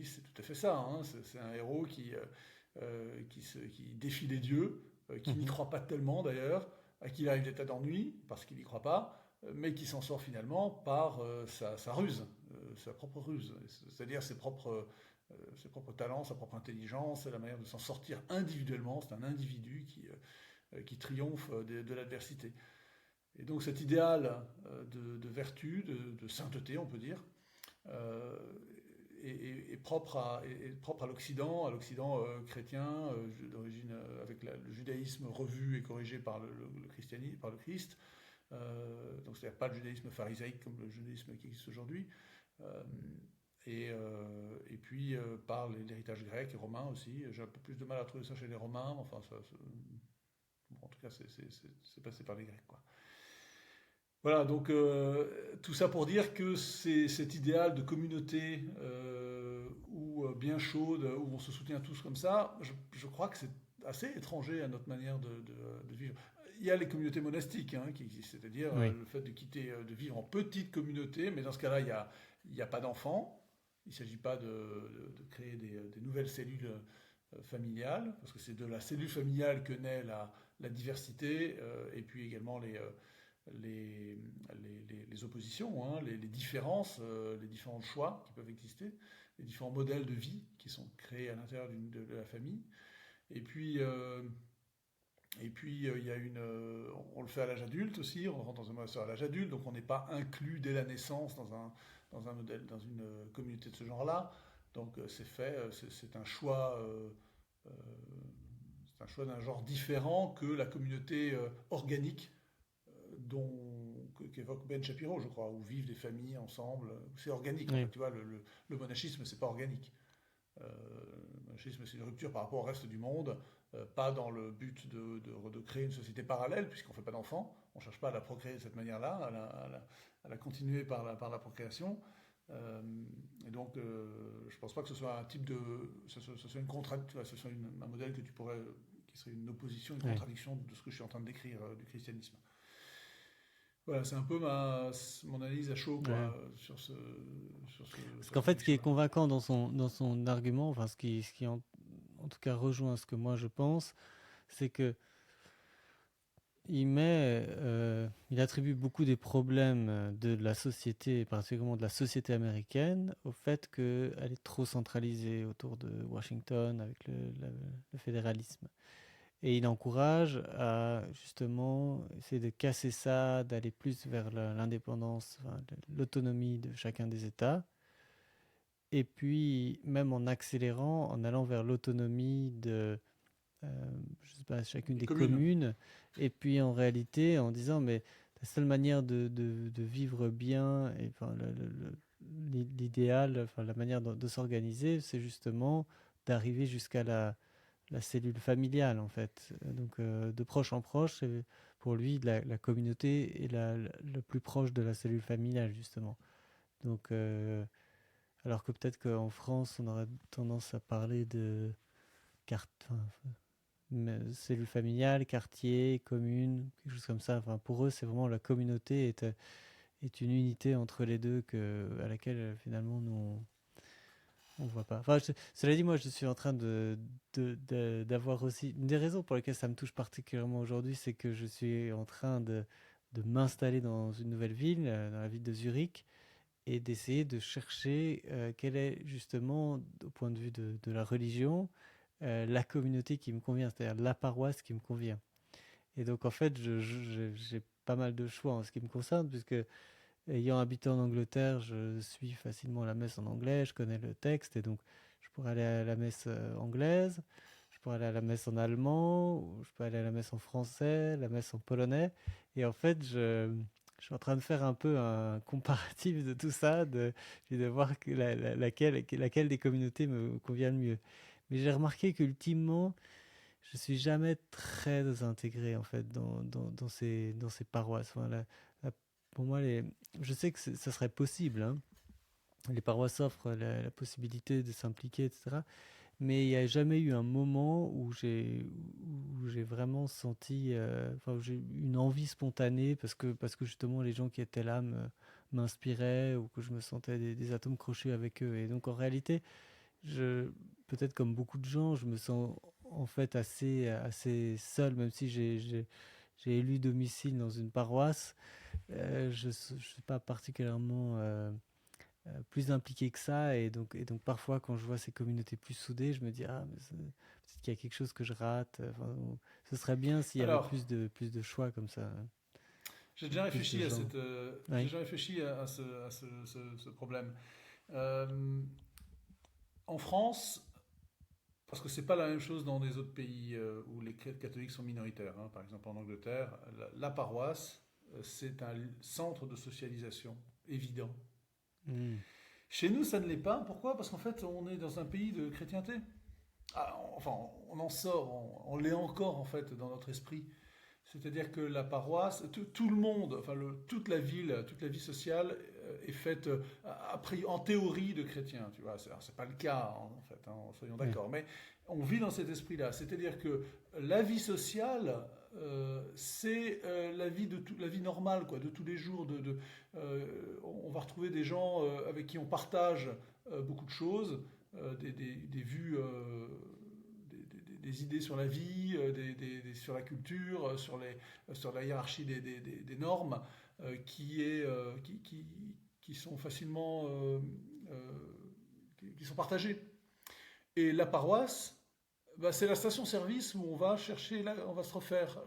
c'est tout à fait ça, hein. C'est un héros qui défie les dieux, qui n'y Mhm. croit pas tellement d'ailleurs, à qui il arrive des tas d'ennuis parce qu'il n'y croit pas, mais qui s'en sort finalement par sa ruse, sa propre ruse, c'est-à-dire ses propres talents, sa propre intelligence, la manière de s'en sortir individuellement. C'est un individu qui triomphe de l'adversité. Et donc cet idéal de vertu, de sainteté, on peut dire, euh, est propre à l'Occident chrétien, d'origine avec le judaïsme revu et corrigé par le christianisme, par le Christ. Donc c'est-à-dire pas le judaïsme pharisaïque comme le judaïsme qui existe aujourd'hui. Euh, et puis par l'héritage grec et romain aussi. J'ai un peu plus de mal à trouver ça chez les Romains, enfin bon, en tout cas c'est passé par les Grecs, quoi. Voilà, donc tout ça pour dire que c'est cet idéal de communauté où, bien chaude, où on se soutient tous comme ça, je crois que c'est assez étranger à notre manière de vivre. Il y a les communautés monastiques hein, qui existent, c'est-à-dire Oui. le fait de quitter, de vivre en petite communauté, mais dans ce cas-là, il y a pas d'enfants. Il ne s'agit pas de créer des nouvelles cellules familiales, parce que c'est de la cellule familiale que naît la diversité, et puis également les, les oppositions, hein, les différences, les différents choix qui peuvent exister, les différents modèles de vie qui sont créés à l'intérieur de la famille. Et puis, il y a on le fait à l'âge adulte aussi, on rentre dans un mode à l'âge adulte, donc on n'est pas inclus dès la naissance dans un modèle, dans une communauté de ce genre-là. Donc c'est fait, c'est un choix. Euh, c'est un choix d'un genre différent que la communauté organique qu'évoque Ben Shapiro, je crois, où vivent des familles ensemble. C'est organique, en fait. Oui. Tu vois, le monachisme, c'est pas organique. Le monachisme, c'est une rupture par rapport au reste du monde, pas dans le but de créer une société parallèle, puisqu'on ne fait pas d'enfants. On ne cherche pas à la procréer de cette manière-là, à la continuer par la procréation. Euh, et donc, je ne pense pas que ce soit un type de. Ce soit une contradiction, ce soit un modèle qui serait une opposition, une Oui. contradiction de ce que je suis en train de décrire du christianisme. Voilà, c'est un peu mon analyse à chaud, Ouais. quoi, Parce sur qu'en cette fait, ce qui est question-là. convaincant dans son argument, enfin, ce qui en tout cas rejoint ce que moi je pense, c'est que il attribue beaucoup des problèmes de la société, et particulièrement de la société américaine, au fait qu'elle est trop centralisée autour de Washington avec le fédéralisme. Et il encourage à justement essayer de casser ça, d'aller plus vers l'indépendance, enfin, l'autonomie de chacun des États. Et puis, même en accélérant, en allant vers l'autonomie je sais pas, chacune Les des communes. communes, et puis en réalité en disant mais la seule manière de vivre bien, et enfin l'idéal, enfin la manière de s'organiser, c'est justement d'arriver jusqu'à la cellule familiale en fait. Donc de proche en proche, pour lui la communauté est la plus proche de la cellule familiale justement. Donc alors que peut-être qu'en France on aurait tendance à parler de carte, enfin, cellule familiale, quartier, commune, quelque chose comme ça. Enfin, pour eux, c'est vraiment la communauté est une unité entre les deux à laquelle finalement nous on voit pas. Enfin, cela dit, moi, je suis en train d'avoir aussi une des raisons pour lesquelles ça me touche particulièrement aujourd'hui, c'est que je suis en train de m'installer dans une nouvelle ville, dans la ville de Zurich, et d'essayer de chercher quelle est justement, au point de vue de la religion, la communauté qui me convient, c'est-à-dire la paroisse qui me convient. Et donc en fait, j'ai pas mal de choix en ce qui me concerne, puisque ayant habité en Angleterre, je suis facilement la messe en anglais, je connais le texte, et donc je pourrais aller à la messe anglaise, je pourrais aller à la messe en allemand, ou je peux aller à la messe en français, la messe en polonais. Et en fait, je suis en train de faire un peu un comparatif de tout ça, de voir laquelle des communautés me convient le mieux. Mais j'ai remarqué qu'ultimement, je suis jamais très intégré en fait dans ces paroisses. Enfin, pour moi, je sais que ça serait possible, hein. Les paroisses offrent la possibilité de s'impliquer, etc. Mais il n'y a jamais eu un moment où j'ai vraiment senti, enfin, où j'ai eu une envie spontanée parce que justement les gens qui étaient là m'inspiraient, ou que je me sentais des atomes crochus avec eux. Et donc en réalité, je, peut-être comme beaucoup de gens, je me sens en fait assez seul, même si j'ai élu domicile dans une paroisse. Je ne suis pas particulièrement plus impliqué que ça. Et donc parfois, quand je vois ces communautés plus soudées, je me dis, ah, mais peut-être qu'il y a quelque chose que je rate. Enfin, ce serait bien s'il y avait Alors, plus de choix comme ça, hein, j'ai déjà plus de réfléchi à gens. j'ai Oui. déjà réfléchi ce problème. Euh, En France, parce que c'est pas la même chose dans des autres pays où les catholiques sont minoritaires, hein. Par exemple en Angleterre, la paroisse, c'est un centre de socialisation évident. Mm. Chez nous, ça ne l'est pas. Pourquoi? Parce qu'en fait, on est dans un pays de chrétienté. Ah, enfin, on en sort, on l'est encore en fait dans notre esprit. C'est-à-dire que la paroisse, tout le monde, enfin toute la ville, toute la vie sociale est faite en théorie de chrétiens. Tu vois, c'est pas le cas en fait, hein, soyons Oui. d'accord. Mais on vit dans cet esprit-là. C'est-à-dire que la vie sociale, c'est la vie normale, quoi, de tous les jours. On va retrouver des gens avec qui on partage beaucoup de choses, des vues des idées sur la vie, sur la culture, sur la hiérarchie des normes, qui, est, qui sont facilement qui sont partagées. Et la paroisse, bah, c'est la station-service où on va chercher, là, on va se refaire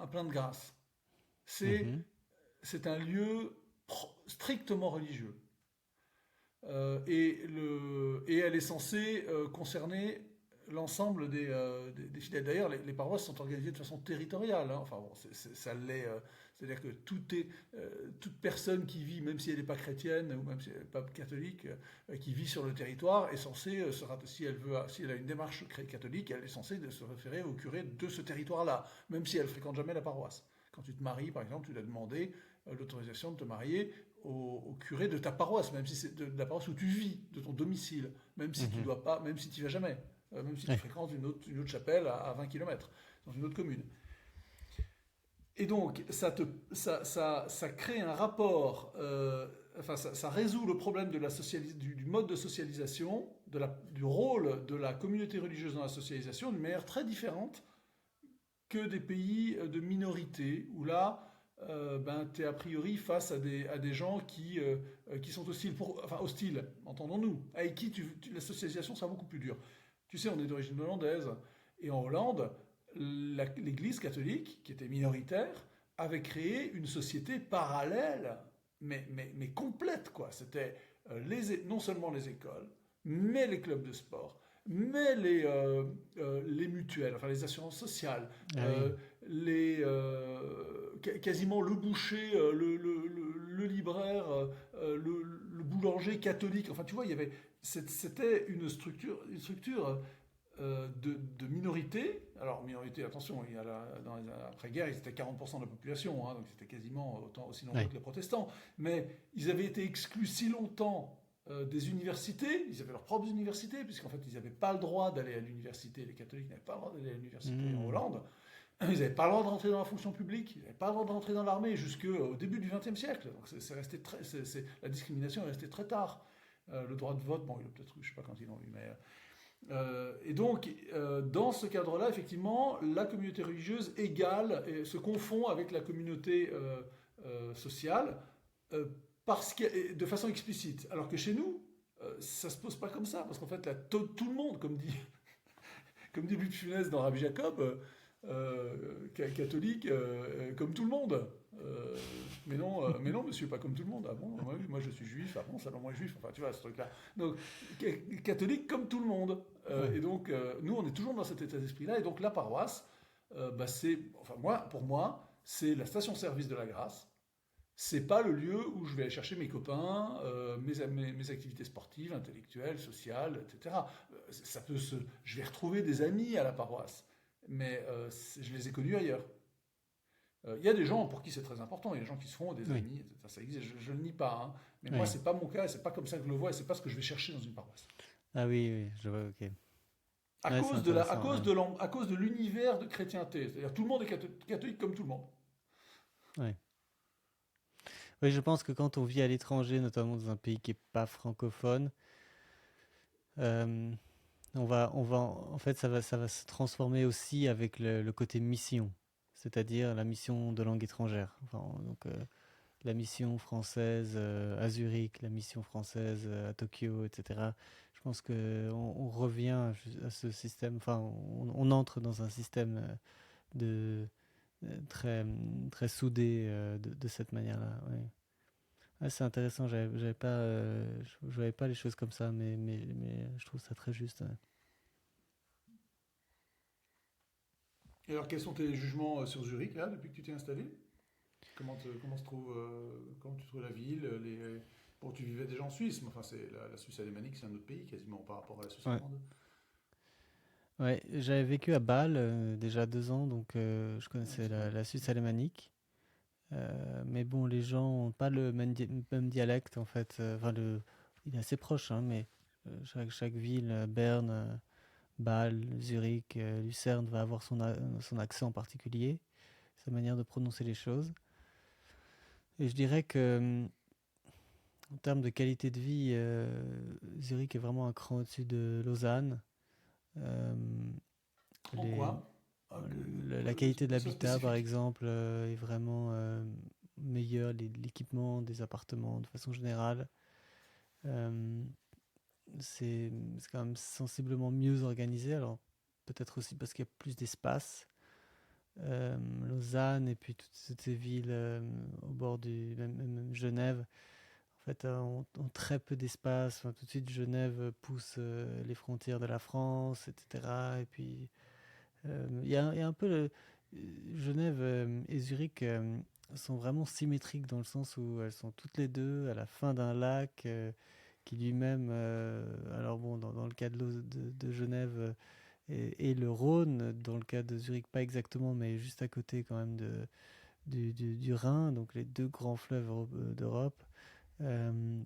un plein de grâce. C'est, Mhm. c'est un lieu strictement religieux. Et elle est censée concerner l'ensemble des fidèles. D'ailleurs, les paroisses sont organisées de façon territoriale, hein. Enfin bon, ça l'est. C'est-à-dire que toute personne qui vit, même si elle n'est pas chrétienne ou même si elle n'est pas catholique, qui vit sur le territoire est censée, si elle a une démarche catholique, elle est censée se référer au curé de ce territoire-là, même si elle fréquente jamais la paroisse. Quand tu te maries, par exemple, tu dois demander l'autorisation de te marier au curé de ta paroisse, même si c'est de la paroisse où tu vis, de ton domicile, même si tu Mhm. dois pas, même si tu y vas jamais, même si tu Ouais. fréquentes une autre chapelle à 20 km dans une autre commune. Et donc, ça crée un rapport, enfin, ça résout le problème de du mode de socialisation, du rôle de la communauté religieuse dans la socialisation d'une manière très différente que des pays de minorité, où là, ben, tu es a priori face à des gens qui sont hostiles, enfin hostiles, entendons-nous, avec qui la socialisation sera beaucoup plus dure. Tu sais, on est d'origine hollandaise, et en Hollande, l'Église catholique, qui était minoritaire, avait créé une société parallèle, mais complète, quoi. C'était non seulement les écoles, mais les clubs de sport, Mais les mutuelles, enfin les assurances sociales, Ah oui, euh, quasiment le boucher, le libraire, le boulanger catholique, enfin tu vois, c'était une structure de minorité. Alors, minorité, attention, après-guerre, ils étaient 40% de la population, hein, donc c'était quasiment aussi nombreux ouais. que les protestants. Mais ils avaient été exclus si longtemps des universités, ils avaient leurs propres universités, puisqu'en fait, ils n'avaient pas le droit d'aller à l'université. Les catholiques n'avaient pas le droit d'aller à l'université en Hmm. Hollande. Ils n'avaient pas le droit de rentrer dans la fonction publique, ils n'avaient pas le droit de rentrer dans l'armée jusqu'au début du XXe siècle. Donc la discrimination est restée très tard. Le droit de vote, bon, il a peut-être eu, je ne sais pas quand ils l'ont eu, mais et donc, dans ce cadre-là, effectivement, la communauté religieuse égale et se confond avec la communauté sociale euh, de façon explicite. Alors que chez nous, ça ne se pose pas comme ça, parce qu'en fait, tout le monde, comme dit Louis de Funès dans Rabbi Jacob, catholique, comme tout le monde. Euh, mais non, monsieur, pas comme tout le monde. Ah bon, moi je suis juif. Ah bon, ça moi juif. Enfin, tu vois, ce truc-là. Donc, catholique comme tout le monde. Ouais. Et donc, nous, on est toujours dans cet état d'esprit-là. Et donc, la paroisse, bah, enfin, pour moi, c'est la station-service de la grâce. C'est pas le lieu où je vais aller chercher mes copains, mes activités sportives, intellectuelles, sociales, etc. Je vais retrouver des amis à la paroisse, mais je les ai connus ailleurs. Il y a des gens pour qui c'est très important, il y a des gens qui se font des Oui. amis, etc. Ça existe, je ne le nie pas, hein. Mais moi, Oui. c'est pas mon cas, c'est pas comme ça que je le vois, et c'est pas ce que je vais chercher dans une paroisse. Ah oui, oui, je vois, ok. À Ouais, c'est cause intéressant, ouais. à cause de l'univers de chrétienté, c'est-à-dire tout le monde est catholique comme tout le monde. Ouais. Oui, je pense que quand on vit à l'étranger, notamment dans un pays qui est pas francophone, euh, en fait, ça va se transformer aussi avec le côté mission, c'est-à-dire la mission de langue étrangère. Enfin, donc, la mission française à Zurich, la mission française à Tokyo, etc. Je pense que on revient à ce système, enfin, on entre dans un système de très très soudé de cette manière-là. Ouais. Ouais, c'est intéressant. J'avais pas, je voyais pas les choses comme ça, mais je trouve ça très juste. Ouais. Et alors, quels sont tes jugements sur Zurich, là, depuis que tu t'es installé? Comment tu trouves la ville, bon, tu vivais déjà en Suisse, mais enfin, la Suisse alémanique, c'est un autre pays quasiment par rapport à la Suisse Ouais. allemande. Ouais, j'avais vécu à Bâle déjà 2 ans, donc je Ah, connaissais c'est bien. la Suisse alémanique. Mais bon, les gens n'ont pas le même dialecte en fait. Enfin, il est assez proche, hein, mais chaque ville, Berne, Bâle, Zurich, Lucerne va avoir son accent particulier, sa manière de prononcer les choses. Et je dirais que en termes de qualité de vie, Zurich est vraiment un cran au-dessus de Lausanne. Euh, En les, quoi? Ah, la qualité de sois l'habitat, par spécifique. exemple, est vraiment meilleure. L'équipement des appartements, de façon générale, euh, c'est quand même sensiblement mieux organisé. Alors, peut-être aussi parce qu'il y a plus d'espace. Lausanne et puis toutes ces villes au bord même Genève, en fait, ont très peu d'espace. Enfin, tout de suite, Genève pousse les frontières de la France, etc. Et puis, il y a un peu Genève et Zurich sont vraiment symétriques dans le sens où elles sont toutes les deux à la fin d'un lac qui lui-même, alors bon, dans le cas de Genève et le Rhône, dans le cas de Zurich, pas exactement, mais juste à côté quand même du Rhin, donc les deux grands fleuves d'Europe. Euh,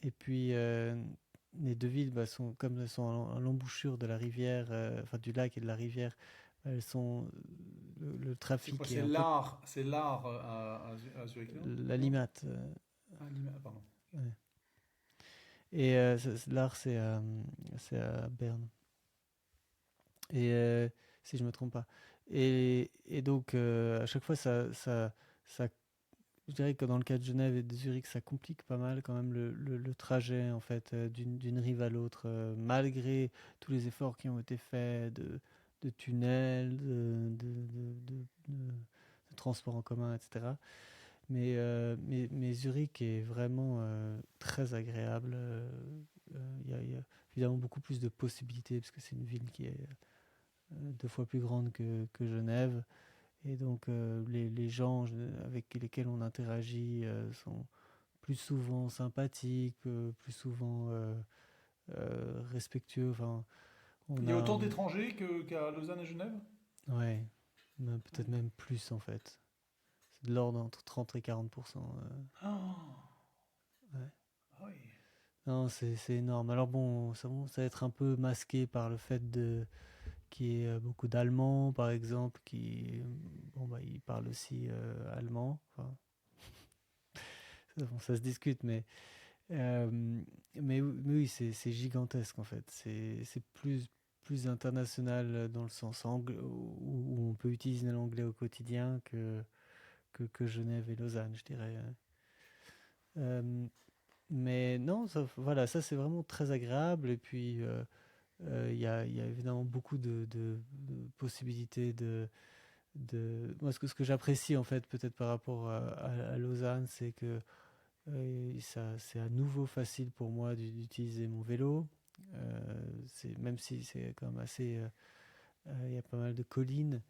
et puis, les deux villes sont, comme elles sont à l'embouchure de la rivière, enfin du lac et de la rivière, elles sont, le C'est quoi? trafic est un peu C'est l'art à Zurich, non? la Non? limate. Ah, pardon. Ouais. Et l'art, c'est à Berne. Et si je me trompe pas. Et donc, à chaque fois, ça, je dirais que dans le cas de Genève et de Zurich, ça complique pas mal quand même le trajet en fait d'une rive à l'autre, malgré tous les efforts qui ont été faits de tunnels, de transports en commun, etc. Mais Zurich est vraiment très agréable. Il y a évidemment beaucoup plus de possibilités, parce que c'est une ville qui est 2 fois plus grande que Genève. Et donc les gens avec lesquels on interagit sont plus souvent sympathiques, plus souvent respectueux. Enfin, on Il y a a, autant d'étrangers qu'à Lausanne et Genève? ouais, peut-être Ouais. même plus en fait. C'est de l'ordre entre 30 et 40%. Ah, Ouais. ah oui. Non, c'est énorme. Alors bon, ça commence à être un peu masqué par le fait qu'il y ait beaucoup d'Allemands, par exemple, bon, bah, ils parlent aussi allemand. Enfin, bon, ça se discute, euh, mais oui, c'est gigantesque en fait. C'est plus international dans le sens où on peut utiliser l'anglais au quotidien que Genève et Lausanne, je dirais. Euh, mais non, voilà, ça c'est vraiment très agréable. Et puis, il y a évidemment beaucoup de possibilités moi, ce que j'apprécie en fait, peut-être par rapport à Lausanne, c'est que c'est à nouveau facile pour moi d'utiliser mon vélo. Même si c'est quand même assez. Il y a pas mal de collines,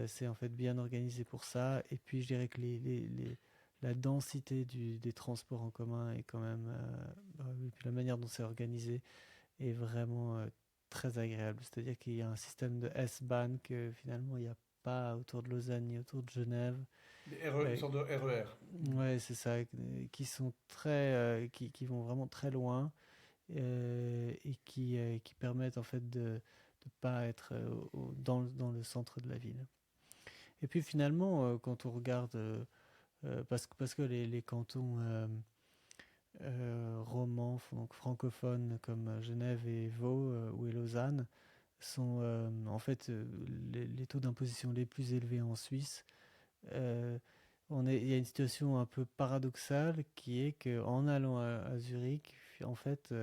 c'est en fait bien organisé pour ça. Et puis je dirais que la densité des transports en commun est quand même. Et puis la manière dont c'est organisé est vraiment très agréable. C'est-à-dire qu'il y a un système de S-Bahn que finalement il n'y a pas autour de Lausanne ni autour de Genève. Une Euh, sorte de RER. ouais, c'est ça, qui sont qui vont vraiment très loin et qui permettent en fait de pas être dans le centre de la ville. Et puis finalement, quand on regarde, parce que les cantons romans, donc francophones comme Genève et Vaud ou et Lausanne, sont en fait les taux d'imposition les plus élevés en Suisse. Euh, il y a une situation un peu paradoxale qui est qu'en allant à Zurich, en fait,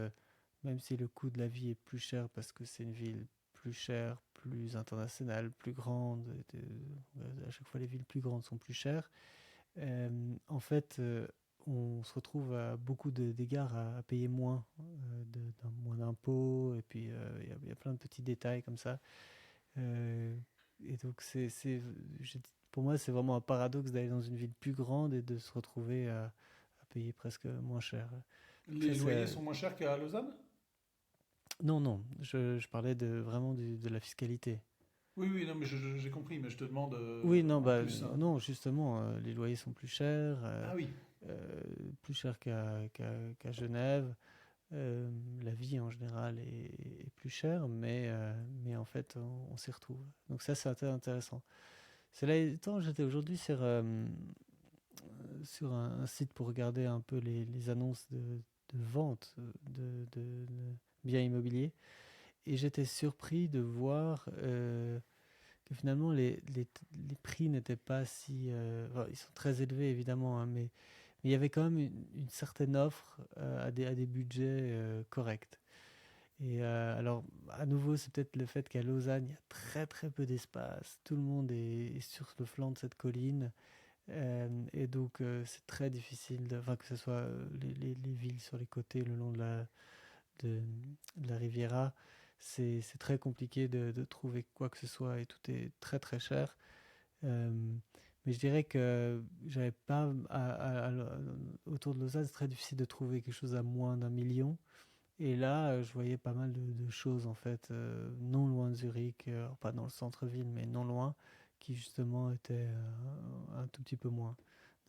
même si le coût de la vie est plus cher parce que c'est une ville plus chère, plus internationale, plus grande, à chaque fois les villes plus grandes sont plus chères, en fait, on se retrouve à beaucoup d'égards à payer moins, moins d'impôts, et puis il y a plein de petits détails comme ça. Euh, et donc, pour moi, c'est vraiment un paradoxe d'aller dans une ville plus grande et de se retrouver à payer presque moins cher. Donc Les ça, loyers sont moins chers qu'à Lausanne? non, non, je parlais vraiment de la fiscalité. Oui, oui, non, mais j'ai compris, mais je te demande Oui, non, en bah, plus, hein. non, justement, les loyers sont Ah oui. euh, plus chers qu'à Genève. Euh, la vie en général est plus chère, mais en fait, on s'y retrouve. Donc ça, c'est intéressant. Cela étant, j'étais aujourd'hui sur un site pour regarder un peu les annonces de vente de biens immobiliers. Et j'étais surpris de voir que finalement les prix n'étaient pas si... enfin, ils sont très élevés évidemment, hein, mais il y avait quand même une certaine offre à des budgets corrects. Et alors, à nouveau, c'est peut-être le fait qu'à Lausanne, il y a très très peu d'espace. Tout le monde est sur le flanc de cette colline. Et donc, c'est très difficile, enfin, que ce soit les villes sur les côtés, le long de, de la Riviera, c'est très compliqué de trouver quoi que ce soit et tout est très très cher. Euh, mais je dirais que j'avais pas, autour de Lausanne, c'est très difficile de trouver quelque chose à moins d'1 million. Et là, je voyais pas mal de choses en fait, non loin de Zurich, alors pas dans le centre-ville, mais non loin, qui justement étaient un tout petit peu moins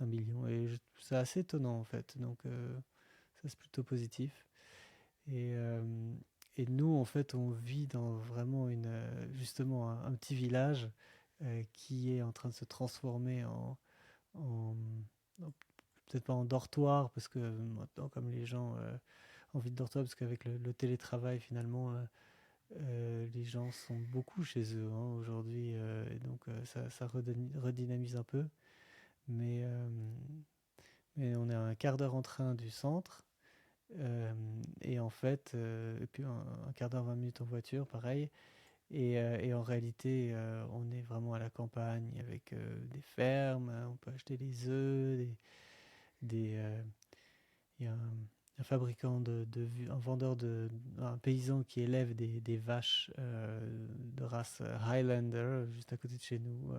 d'1 million. Et c'est assez étonnant en fait. Donc ça c'est plutôt positif. Et, euh, et nous, en fait, on vit dans vraiment justement un petit village qui est en train de se transformer en- peut-être pas en dortoir, parce que maintenant, comme les gens ont envie de dortoir, parce qu'avec le télétravail, finalement, les gens sont beaucoup chez eux hein, aujourd'hui, et donc ça redynamise un peu. Mais, euh, mais on est à un quart d'heure en train du centre. Et en fait, et puis un quart d'heure, 20 minutes en voiture, pareil. Et en réalité, on est vraiment à la campagne avec des fermes, hein, on peut acheter des œufs, des, il y a un fabricant un vendeur un paysan qui élève des vaches de race Highlander juste à côté de chez nous.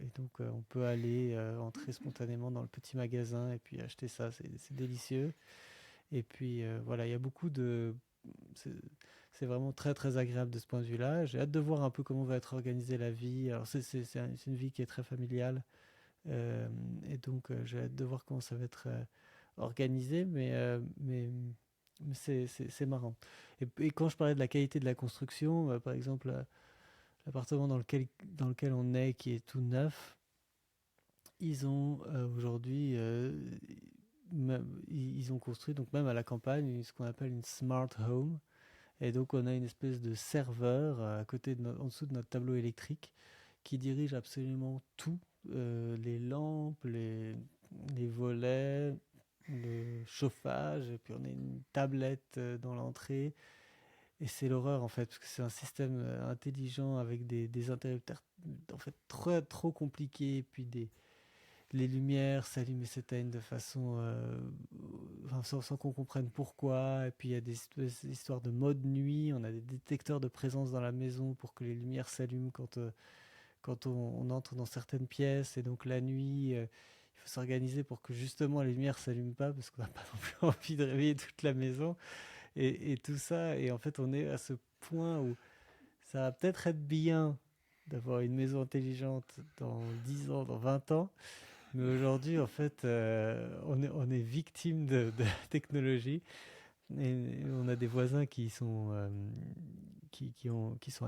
Et donc on peut aller entrer spontanément dans le petit magasin et puis acheter ça. C'est délicieux. Et puis voilà, il y a beaucoup de... C'est c'est vraiment très très agréable de ce point de vue-là. J'ai hâte de voir un peu comment va être organisée la vie. Alors c'est une vie qui est très familiale. Euh, et donc j'ai hâte de voir comment ça va être organisé. Mais c'est marrant. Et quand je parlais de la qualité de la construction, par exemple, l'appartement dans lequel on est, qui est tout neuf, ils ont aujourd'hui, ils ont construit, donc même à la campagne, ce qu'on appelle une smart home. Et donc on a une espèce de serveur à côté en dessous de notre tableau électrique qui dirige absolument tout, les lampes, les volets, le chauffage, et puis on a une tablette dans l'entrée. Et c'est l'horreur en fait, parce que c'est un système intelligent avec des interrupteurs en fait trop compliqués, et puis les lumières s'allument et s'éteignent de façon enfin, sans qu'on comprenne pourquoi. Et puis il y a des histoires de mode nuit, on a des détecteurs de présence dans la maison pour que les lumières s'allument quand on entre dans certaines pièces. Et donc la nuit, il faut s'organiser pour que justement les lumières ne s'allument pas, parce qu'on n'a pas non plus envie de réveiller toute la maison. Et tout ça, et en fait on est à ce point où ça va peut-être être bien d'avoir une maison intelligente dans 10 ans, dans 20 ans. Mais aujourd'hui, en fait, on est victime de la technologie. Et on a des voisins qui sont à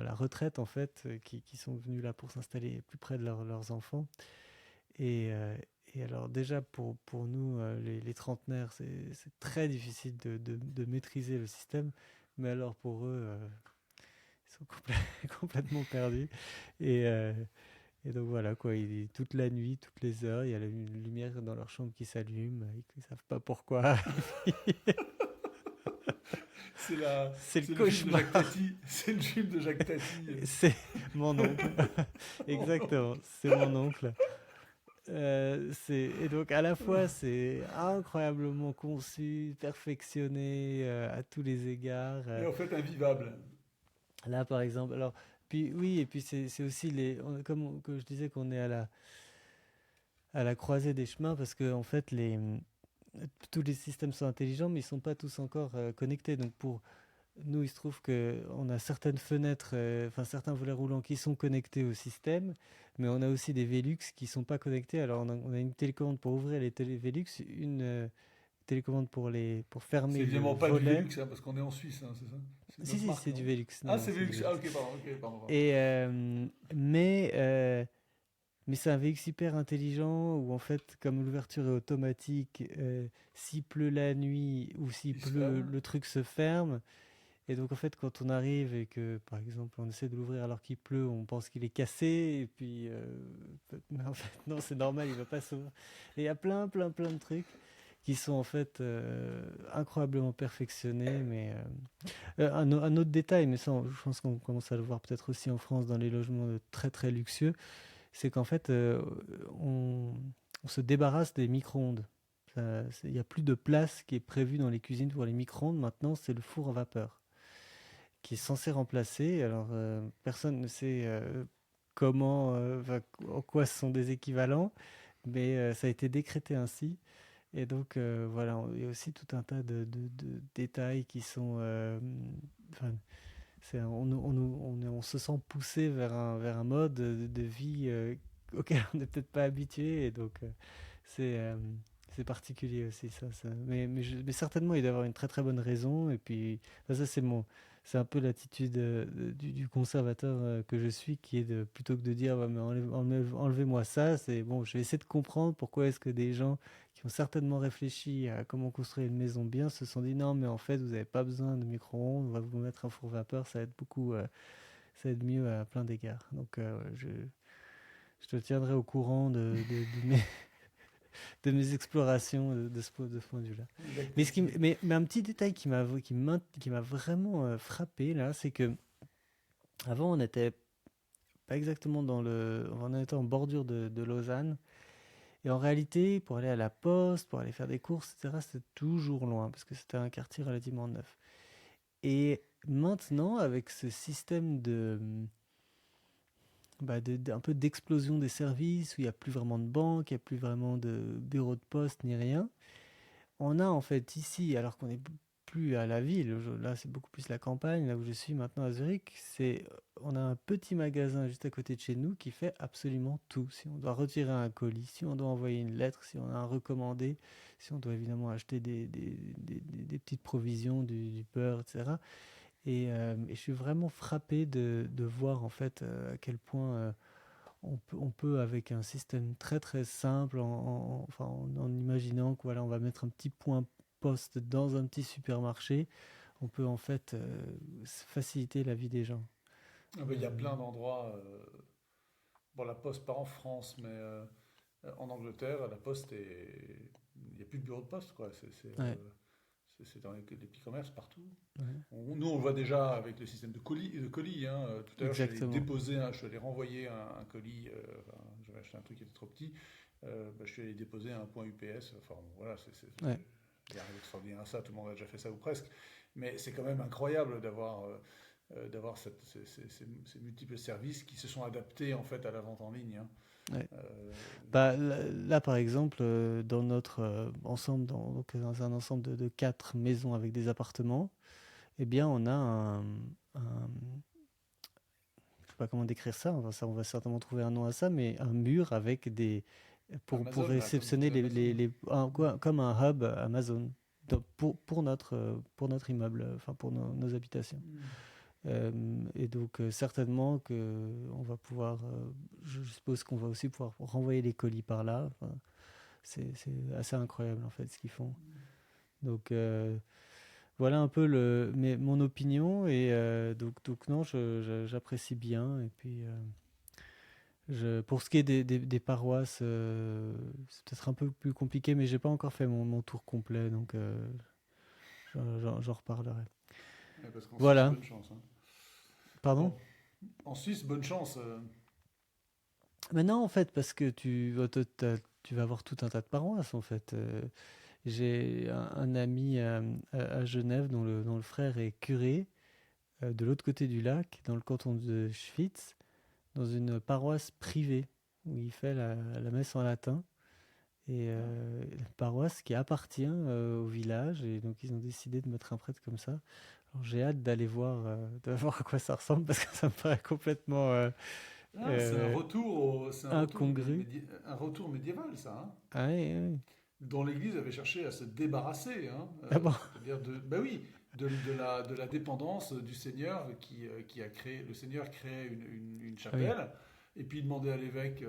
la retraite, en fait, qui sont venus là pour s'installer plus près de leurs enfants. Et, euh, et alors déjà, pour nous, les trentenaires, c'est très difficile de maîtriser le système. Mais alors pour eux, ils sont complètement perdus. Et, euh, et donc voilà, quoi, toute la nuit, toutes les heures, il y a la lumière dans leur chambre qui s'allume, ils ne savent pas pourquoi. C'est le C'est le film de Jacques cauchemar. Tati. C'est le film de Jacques Tati. C'est mon oncle. Exactement, c'est mon oncle. Et donc à la fois c'est incroyablement conçu, perfectionné à tous les égards. Et en fait, invivable. Là par exemple, alors puis oui, et puis c'est aussi comme que je disais qu'on est à la croisée des chemins, parce que en fait tous les systèmes sont intelligents, mais ils sont pas tous encore connectés. Donc pour nous, il se trouve que on a certaines fenêtres, enfin certains volets roulants qui sont connectés au système, mais on a aussi des Velux qui sont pas connectés. Alors on a une télécommande pour ouvrir les Velux, une télécommande pour C'est fermer le évidemment pas du volet. Velux, hein, parce qu'on est en Suisse, hein, c'est ça? C'est Si notre si, marque, c'est du non? Velux. Non Ah, non, c'est c'est du Velux. Velux. Ah, ok, pardon. Ok, pardon, pardon. Et mais mais c'est un Velux hyper intelligent où en fait, comme l'ouverture est automatique, s'il pleut la nuit ou s'il Il se pleut, ferme. le truc se ferme. Et donc en fait, quand on arrive et que, par exemple, on essaie de l'ouvrir alors qu'il pleut, on pense qu'il est cassé, et puis, mais en fait, non, c'est normal, il va pas s'ouvrir. Et il y a plein de trucs qui sont en fait incroyablement perfectionnés. Mais un autre détail, mais ça, je pense qu'on commence à le voir peut-être aussi en France dans les logements très très luxueux, c'est qu'en fait, on, on se débarrasse des micro-ondes. Il n'y a plus de place qui est prévue dans les cuisines pour les micro-ondes. Maintenant, c'est le four à vapeur qui est censé remplacer. Alors, personne ne sait comment, enfin, en quoi ce sont des équivalents, mais ça a été décrété ainsi. Et donc, voilà, il y a aussi tout un tas de détails qui sont. Enfin, on se sent poussé vers un mode de vie auquel on n'est peut-être pas habitué. Et donc, c'est. C'est particulier aussi ça. Mais certainement il doit y avoir une très très bonne raison. Et puis enfin, ça c'est un peu l'attitude du conservateur que je suis, qui est plutôt que de dire ouais, mais enlevez-moi ça, c'est bon, je vais essayer de comprendre pourquoi est-ce que des gens qui ont certainement réfléchi à comment construire une maison bien se sont dit non, mais en fait vous n'avez pas besoin de micro-ondes, on va vous mettre un four vapeur, ça aide beaucoup, ça aide mieux à plein d'égards. Donc je te tiendrai au courant de mes explorations de ce point de vue-là. Jacques Mais, Tati. mais un petit détail qui m'a vraiment frappé là, c'est que avant on n'était pas exactement on était en bordure de Lausanne, Et en réalité, pour aller à la poste, pour aller faire des courses, etc., c'était toujours loin parce que c'était un quartier relativement neuf. Et maintenant, avec ce système un peu d'explosion des services où il n'y a plus vraiment de banque, il n'y a plus vraiment de bureau de poste ni rien, on a en fait ici, alors qu'on n'est plus à la ville, là c'est beaucoup plus la campagne, là où je suis maintenant à Zurich, on a un petit magasin juste à côté de chez nous qui fait absolument tout. Si on doit retirer un colis, si on doit envoyer une lettre, si on a un recommandé, si on doit évidemment acheter des petites provisions, du beurre, etc. Et je suis vraiment frappé de voir en fait à quel point on peut, avec un système très très simple, enfin, en imaginant que voilà, on va mettre un petit point poste dans un petit supermarché, on peut en fait faciliter la vie des gens. Ah ben, il y a Euh, plein d'endroits. Bon, la poste, pas en France, mais en Angleterre, la poste est. Il n'y a plus de bureau de poste, quoi. ouais, C'est dans les petits commerces partout. ouais, Nous, on le voit déjà avec le système de colis, hein. Tout à l'heure, exactement. je suis allé renvoyer un colis. Enfin, j'avais acheté un truc qui était trop petit. Je suis allé déposer à un point UPS. Enfin, bon, voilà, Ouais. il n'y a rien d'extraordinaire à ça. Tout le monde a déjà fait ça ou presque. Mais c'est quand même incroyable d'avoir ces multiples services qui se sont adaptés en fait à la vente en ligne, hein. Ouais. Euh, Bah, là, par exemple, dans notre ensemble, donc, dans un ensemble de 4 maisons avec des appartements, eh bien, on a je sais pas comment décrire ça, on va certainement trouver un nom à ça, mais un mur avec pour Amazon, là, comme réceptionner disait Amazon. comme un hub Amazon pour notre immeuble, enfin pour nos habitations. Hmm. Et donc certainement que on va pouvoir, je suppose qu'on va aussi pouvoir renvoyer les colis par là. Enfin, c'est assez incroyable en fait ce qu'ils font. Donc voilà un peu mon opinion et donc non, j'apprécie bien et puis pour ce qui est des paroisses, c'est peut-être un peu plus compliqué, mais j'ai pas encore fait mon tour complet, donc j'en reparlerai. Ouais, parce qu'en Suisse, Voilà. bonne chance, hein. Pardon? Bon, en Suisse, bonne chance. Maintenant, en fait, parce que tu vas avoir tout un tas de paroisses, en fait. J'ai un ami à Genève dont le frère est curé de l'autre côté du lac, dans le canton de Schwytz, dans une paroisse privée où il fait la messe en latin. Et Ah, la paroisse qui appartient au village, et donc ils ont décidé de mettre un prêtre comme ça. Alors j'ai hâte d'aller voir, de voir à quoi ça ressemble parce que ça me paraît complètement c'est un euh, retour, c'est incongru. un retour médiéval, ça, hein, Ah oui, oui. dont l'Église avait cherché à se débarrasser, hein, Ah bon? c'est-à-dire bah oui, de la dépendance du Seigneur qui a créé. Le Seigneur créait une Ah oui, chapelle, et puis il demandait à l'évêque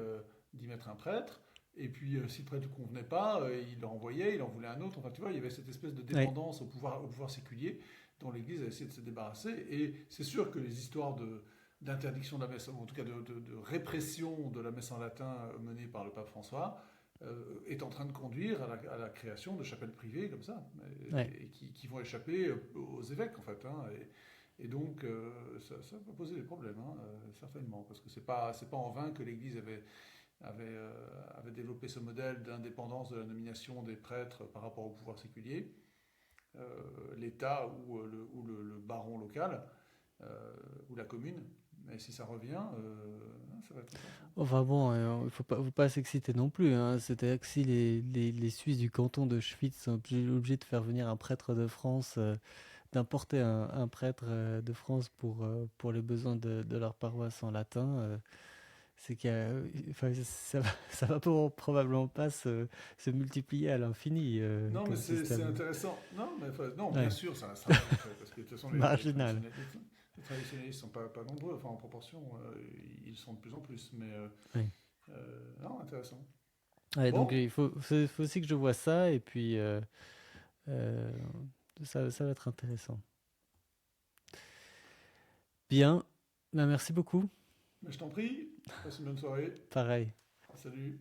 d'y mettre un prêtre. Et puis, si le prêtre ne convenait pas, il le renvoyait, il en voulait un autre. Enfin, tu vois, il y avait cette espèce de oui, dépendance au pouvoir séculier dont l'Église a essayé de se débarrasser. Et c'est sûr que les histoires d'interdiction de la messe, ou en tout cas de répression de la messe en latin menée par le pape François, est en train de conduire à la création de chapelles privées comme ça, ouais. et qui vont échapper aux évêques en fait, hein. Et donc ça va poser des problèmes, hein, certainement, parce que c'est pas en vain que l'Église avait développé ce modèle d'indépendance de la nomination des prêtres par rapport au pouvoir séculier. L'État ou le baron local, ou la commune. Mais si ça revient, ça va être intéressant. Enfin bon, il ne faut pas s'exciter non plus, hein. C'est-à-dire que si les Suisses du canton de Schwytz sont obligés de faire venir un prêtre de France, d'importer un prêtre de France pour les besoins de leur paroisse en latin, c'est qu'il y a, enfin, ça va probablement pas se multiplier à l'infini Non, mais comme c'est système. intéressant. Non, mais enfin, non, bien Ouais, sûr, ça restera en fait, parce que de toute façon, marginal. les traditionnalistes sont pas nombreux, enfin en proportion, ils sont de plus en plus. Mais Ouais. non, intéressant. Ouais, donc Bon, faut aussi que je vois ça et puis euh, ça va être intéressant. Bien, ben, merci beaucoup. mais je t'en prie, passe une bonne soirée. Pareil. Salut.